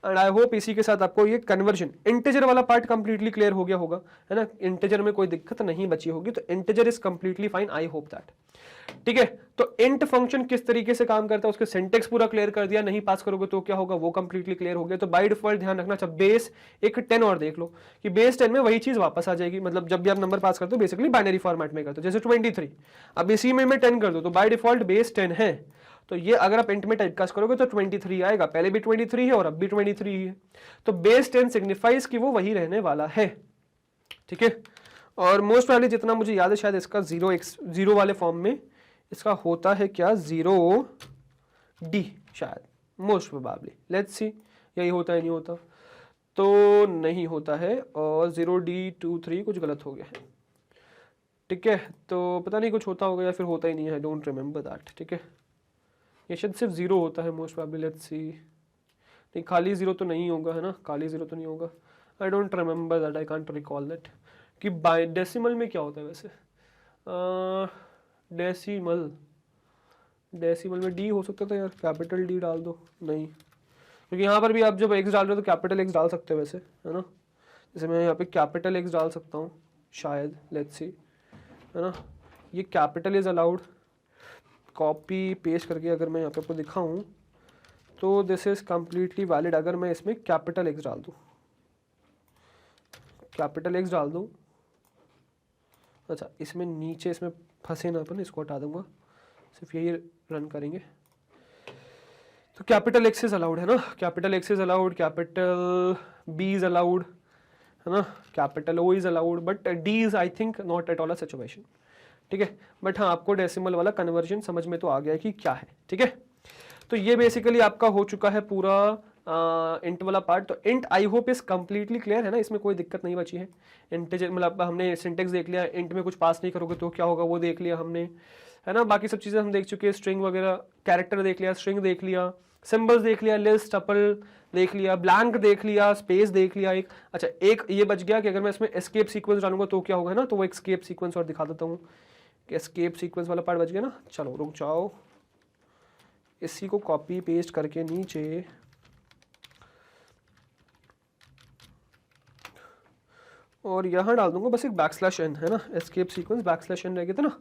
एंड आई होप इसी के साथ आपको ये कन्वर्जन इंटीजर वाला पार्ट कंप्लीटली क्लियर हो गया होगा, है ना, इंटीजर में कोई दिक्कत नहीं बची होगी, तो integer is completely fine, I hope that. ठीक है, तो इंट फंक्शन किस तरीके से काम करता है उसके सिंटेक्स पूरा क्लियर कर दिया, नहीं पास करोगे तो क्या होगा वो कंप्लीटली क्लियर हो गया। तो बाय डिफॉल्ट ध्यान रखना, जब बेस एक 10 और देख लो कि बेस 10 में वही चीज वापस आ जाएगी, मतलब जब भी आप नंबर पास करते हो बेसिकली बाइनरी फॉर्मेट में करते हो, जैसे 23 अब इसी में मैं 10 कर दो तो बाय डिफॉल्ट बेस 10 है, तो ये अगर आप इंट में टाइपकास्ट करोगे तो 23 आएगा, पहले भी 23 है और अब भी 23 है, तो बेस 10 सिग्निफाइज कि वो वही रहने वाला है। ठीक है, और मोस्ट प्रोबेबली जितना मुझे याद है शायद इसका 0 वाले फॉर्म में इसका होता है क्या 0D शायद, मोस्ट प्रोबेबली, लेट्स सी यही होता है, नहीं होता तो नहीं होता है, और 0D23 कुछ गलत हो गया है। ठीक है, तो पता नहीं कुछ होता होगा या फिर होता ही नहीं है, डोंट रिमेंबर दैट। ठीक है, ये शायद सिर्फ 0 होता है मोस्ट प्रोबेबली, लेट्स सी, नहीं खाली 0 तो नहीं होगा, है ना, खाली 0 तो नहीं होगा, I don't remember that, I can't recall that. कि बाय डेसिमल में क्या होता है वैसे, डेसिमल में डी हो सकता था यार, कैपिटल डी डाल दो, नहीं, क्योंकि यहाँ पर भी आप जब एक्स डाल रहे हो तो कैपिटल एक्स डाल सकते हो वैसे, है ना, जैसे मैं यहाँ पे कैपिटल एक्स डाल सकता हूँ शायद, लेट्स सी, है ना, ये capital is allowed, copy paste करके अगर मैं यहाँ पे आपको दिखाऊँ तो दिस इज कम्प्लीटली वैलिड, अगर मैं इसमें कैपिटल एक्स डाल दूँ, कैपिटल एक्स डाल दूँ, अच्छा इसमें नीचे इसमें फंसे ना अपन, इसको हटा दूंगा, सिर्फ यही रन करेंगे, तो कैपिटल एक्स इज अलाउड, है ना, capital X is allowed, capital B is allowed, है ना, capital O is allowed, but D is I think not at all a situation. ठीक है, बट हाँ आपको डेसिमल वाला कन्वर्जन समझ में तो आ गया है कि क्या है। ठीक है, तो ये बेसिकली आपका हो चुका है पूरा इंट वाला पार्ट। तो int I hope is completely clear, है ना, इसमें कोई दिक्कत नहीं बची है। इंटीजर मतलब हमने सिंटेक्स देख लिया, इंट में कुछ पास नहीं करोगे तो क्या होगा वो देख लिया हमने, है ना, बाकी सब चीज़ें हम देख चुके हैं, स्ट्रिंग वगैरह, कैरेक्टर देख लिया, स्ट्रिंग देख लिया, सिंबल्स देख लिया, लिस्ट टपल देख लिया, ब्लैंक देख लिया, स्पेस देख लिया एक, अच्छा एक ये बच गया कि अगर मैं इसमें एस्केप सीक्वेंस डालूंगा तो क्या होगा, है ना, तो वो एस्केप सीक्वेंस और दिखा देता हूँ कि एस्केप सीक्वेंस वाला पार्ट बच गया ना। चलो रुक जाओ, इसी को कॉपी पेस्ट करके नीचे और यहाँ डाल दूंगा बस एक \n, है ना, एस्केप सीक्वेंस \n रह गया था ना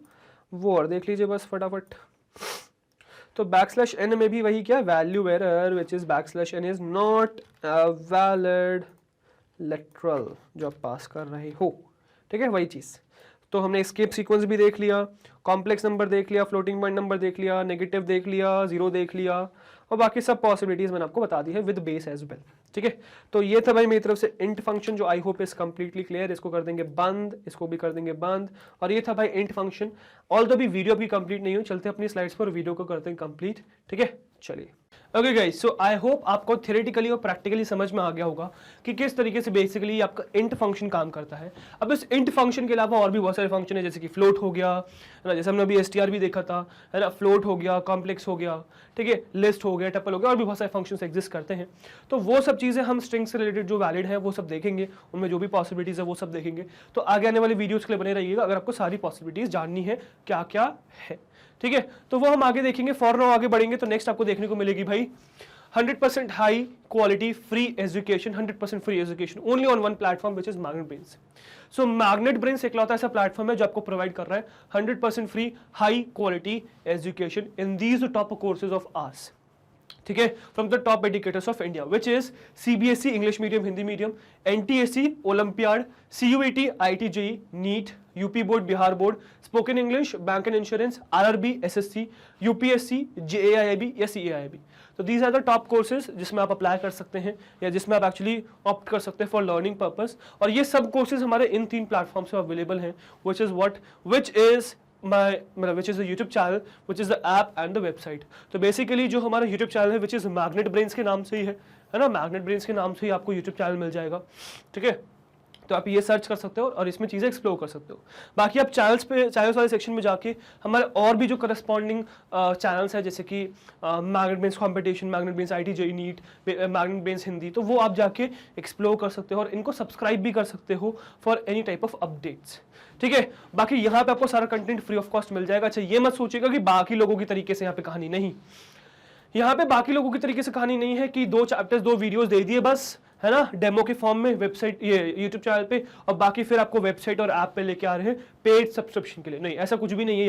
वो, और देख लीजिए बस फटाफट। तो \n में भी वही क्या, value error which is \n is not valid lateral, जो आप पास कर रहे हो। ठीक है, वही चीज़। तो हमने एस्केप सीक्वेंस भी देख लिया, कॉम्प्लेक्स नंबर देख लिया, फ्लोटिंग पॉइंट नंबर देख लिया, नेगेटिव देख लिया, 0 देख लिया, और बाकी सब पॉसिबिलिटीज मैंने आपको बता दी है विद बेस एज वेल। ठीक है, तो ये था भाई मेरी तरफ से इंट फंक्शन, जो I hope is completely clear. इसको कर देंगे बंद, इसको भी कर देंगे बंद, और ये था भाई इंट फंक्शन। ऑल्दो भी वीडियो भी कंप्लीट नहीं हुई, चलते अपनी स्लाइड्स पर, वीडियो को करते हैं कंप्लीट। ठीक है, चलिए। Okay guys, so I hope आपको थ्योरेटिकली और प्रैक्टिकली समझ में आ गया होगा कि किस तरीके से बेसिकली आपका इंट फंक्शन काम करता है। अब इस इंट फंक्शन के अलावा और भी बहुत सारे फंक्शन है, जैसे कि फ्लोट हो गया, है ना, जैसे हमने अभी str भी देखा था, है ना, फ्लोट हो गया, कॉम्प्लेक्स हो गया, ठीक है, लिस्ट हो गया, टपल हो गया, और भी बहुत सारे फंक्शंस एग्जिस्ट करते हैं। तो वो सब चीज़ें हम स्ट्रिंग से रिलेटेड जो वैलिड है वो सब देखेंगे, उनमें जो भी पॉसिबिलिटीज़ है वो सब देखेंगे। तो आगे आने वाले वीडियोज़ के लिए बने रहिएगा अगर आपको सारी पॉसिबिलिटीज़ जाननी है क्या क्या है। ठीक है, तो वो हम आगे देखेंगे। फॉर नाउ आगे बढ़ेंगे तो नेक्स्ट आपको देखने को मिलेगी भाई 100% high quality free education, 100% free education only on one platform which is magnet brains. So magnet brains एकलौता ऐसा प्लेटफॉर्म है जो आपको प्रोवाइड कर रहा है 100% free high quality education in these top courses of arts. ठीक है, from the top educators of India which is CBSE English medium, Hindi medium, NTSE olympiad, CUET, IIT JEE, NEET, UP board, Bihar board, spoken English, bank and insurance, RRB, SSC, UPSC, JAIIB या CAIIB। तो these are the top courses जिसमें आप अप्लाई कर सकते हैं या जिसमें आप एक्चुअली ऑप्ट कर सकते हैं फॉर लर्निंग पर्पस। और ये सब कोर्सेज हमारे इन 3 प्लेटफॉर्म से अवेलेबल हैं, which is which is the YouTube channel, which is the app and the website। तो बेसिकली जो हमारा YouTube चैनल है which is मैग्नेट ब्रेन्स के नाम से ही है ना, मैग्नेट ब्रेन्स के नाम से ही आपको YouTube चैनल मिल जाएगा। ठीक है, तो आप ये सर्च कर सकते हो और इसमें चीज़ें एक्सप्लोर कर सकते हो। बाकी आप चैनल्स वाले सेक्शन में जाके हमारे और भी जो करस्पॉन्डिंग चैनल्स हैं, जैसे कि Magnet Brains competition, Magnet Brains IIT JEE NEET, Magnet Brains Hindi, तो वो आप जाके एक्सप्लोर कर सकते हो और इनको सब्सक्राइब भी कर सकते हो for any type of updates. ठीक है, बाकी यहाँ पे आपको सारा कंटेंट फ्री ऑफ कॉस्ट मिल जाएगा। अच्छा ये मत सोचिएगा कि बाकी लोगों की तरीके से यहाँ पे कहानी नहीं, यहाँ पे बाकी लोगों की तरीके से कहानी नहीं है कि 2 चैप्टर्स 2 वीडियोस दे दिए बस, है ना, डेमो के फॉर्म में वेबसाइट ये यूट्यूब चैनल पे, और बाकी फिर आपको वेबसाइट और ऐप पे लेके आ रहे हैं पेड सब्सक्रिप्शन के लिए। नहीं, ऐसा कुछ भी नहीं है।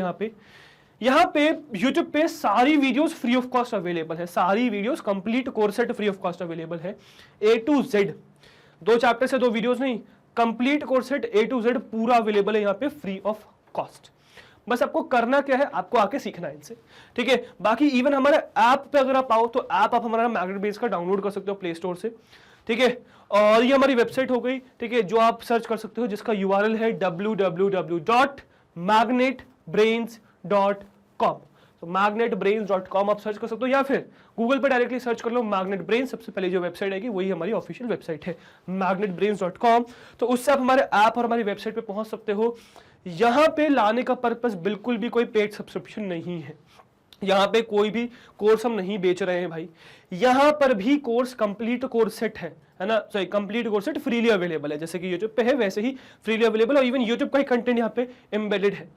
यहाँ पे यूट्यूब पे सारी videos free of cost available है, सारी videos complete course set free of cost available है, A to Z। 2 चैप्टर से 2 वीडियोस नहीं, complete course set A to Z पूरा अवेलेबल है यहाँ पे फ्री ऑफ कॉस्ट। बस आपको करना क्या है, आपको आके सीखना है इनसे, ठीक है। बाकी इवन हमारे ऐप पे अगर आप आओ तो ऐप आप हमारा मैग्नेट ब्रेन्स का डाउनलोड कर सकते हो प्ले स्टोर से, ठीक है। और ये हमारी वेबसाइट हो गई, ठीक है, जो आप सर्च कर सकते हो, जिसका URL है www.magnetbrains.com। तो magnetbrains.com आप सर्च कर सकते हो, या फिर गूगल पे डायरेक्टली सर्च कर लो मैग्नेट ब्रेन्स। सबसे पहले जो वेबसाइट आएगी वही हमारी ऑफिशियल वेबसाइट है magnetbrains.com। तो उससे आप हमारे ऐप और हमारी वेबसाइट पे पहुंच सकते हो। यहाँ पे लाने का पर्पस बिल्कुल भी कोई पेड सब्सक्रिप्शन नहीं है, यहाँ पे कोई भी कोर्स हम नहीं बेच रहे हैं भाई। यहाँ पर भी कोर्स कंप्लीट कोर्स सेट है ना, sorry complete course set freely available है, जैसे कि यूट्यूब पे है वैसे ही फ्रीली अवेलेबल, और इवन यूट्यूब का ही कंटेंट यहाँ पे एम्बेडेड है।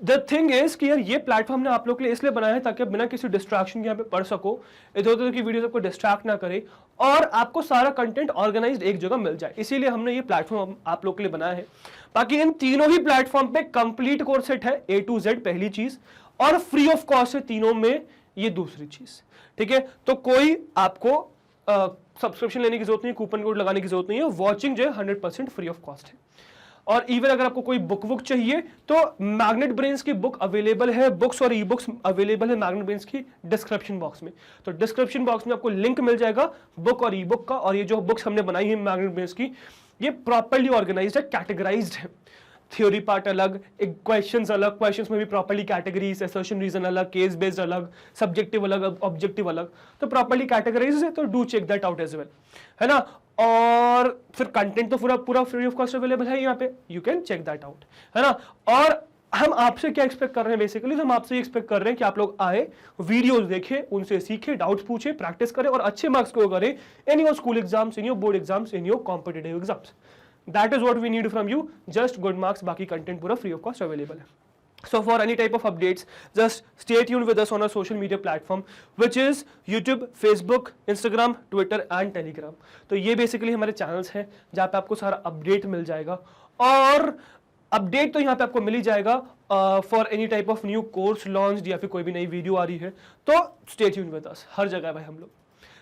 द थिंग इज कि यार ये प्लेटफॉर्म ने आप लोग के लिए इसलिए बनाया है ताकि आप बिना किसी डिस्ट्रैक्शन के यहाँ पे पढ़ सको, इधर उधर की वीडियोस आपको डिस्ट्रैक्ट ना करे, और आपको सारा कंटेंट ऑर्गेनाइज्ड एक जगह मिल जाए, इसीलिए हमने ये प्लेटफॉर्म आप लोग के लिए बनाया है। बाकी इन तीनों ही प्लेटफॉर्म पे कंप्लीट कोर्स सेट है A to Z पहली चीज, और फ्री ऑफ कॉस्ट है तीनों में ये दूसरी चीज, ठीक है। तो कोई आपको सब्सक्रिप्शन लेने की जरूरत नहीं है, कूपन कोड लगाने की जरूरत नहीं है, वॉचिंग जो है 100% फ्री ऑफ कॉस्ट है। और इवन अगर आपको कोई बुक चाहिए तो मैग्नेट ब्रेन्स की बुक अवेलेबल है, बुक्स और ई बुक्स अवेलेबल है मैग्नेट ब्रेन्स की डिस्क्रिप्शन बॉक्स में। तो डिस्क्रिप्शन बॉक्स में आपको लिंक मिल जाएगा बुक और ई बुक का, और ये जो बुक्स हमने बनाई है मैग्नेट ब्रेन्स की, ये प्रॉपर्ली ऑर्गेनाइज्ड है, कैटेगराइज्ड है। थ्योरी पार्ट अलग, क्वेश्चंस अलग, क्वेश्चंस में भी प्रॉपर्ली कैटेगरीज, असर्शन रीजन अलग, केस बेस्ड अलग, सब्जेक्टिव अलग, ऑब्जेक्टिव अलग, तो प्रॉपर्ली कैटेगराइज्ड है। तो do check that out as well, है ना। और फिर कंटेंट तो पूरा फ्री ऑफ कॉस्ट अवेलेबल है यहाँ पे, you can check that out, है ना। और हम आपसे क्या एक्सपेक्ट कर रहे हैं बेसिकली, तो हम आपसे एक्सपेक्ट कर रहे हैं कि आप लोग आए, वीडियोस देखें, उनसे सीखें, डाउट्स पूछें, प्रैक्टिस करें, और अच्छे मार्क्स को करें in your school exams, in your board exams, in your competitive exams. That is what we need from you, just good marks, बाकी content पूरा free of cost available है। So for any type of updates, just stay tuned with us on our social media platform, which is YouTube, Facebook, Instagram, Twitter and Telegram। तो ये basically हमारे channels हैं जहाँ पे आपको सारा update मिल जाएगा, और अपडेट तो यहाँ पे आपको मिल ही जाएगा for any type of new course launch, या फिर कोई भी नई वीडियो आ रही है, तो स्टे ट्यून्ड विद अस, हर जगह भाई हम लोग,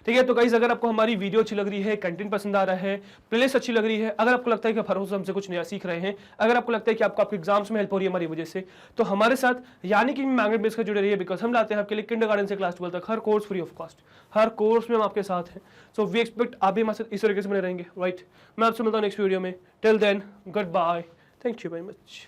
ठीक है। तो गाइस अगर आपको हमारी वीडियो अच्छी लग रही है, कंटेंट पसंद आ रहा है, प्लेलिस्ट अच्छी लग रही है, अगर आपको लगता है कि आप हर रोज हमसे कुछ नया सीख रहे हैं, अगर आपको लगता है कि आपको आपके एग्जाम्स में हेल्प हो रही है हमारी वजह से, तो हमारे साथ यानी कि मैग्नेट ब्रेन्स का जुड़े रहिए, बिकॉज हम लाते हैं आपके लिए किंडरगार्टन से क्लास 12 तक हर कोर्स फ्री ऑफ कॉस्ट, हर कोर्स में हम आपके साथ हैं। सो वी एक्सपेक्ट आप भी हमारे साथ इस तरीके से बने रहेंगे, राइट। मैं आपसे मिलता हूँ नेक्स्ट वीडियो में, till then good bye, thank you very much.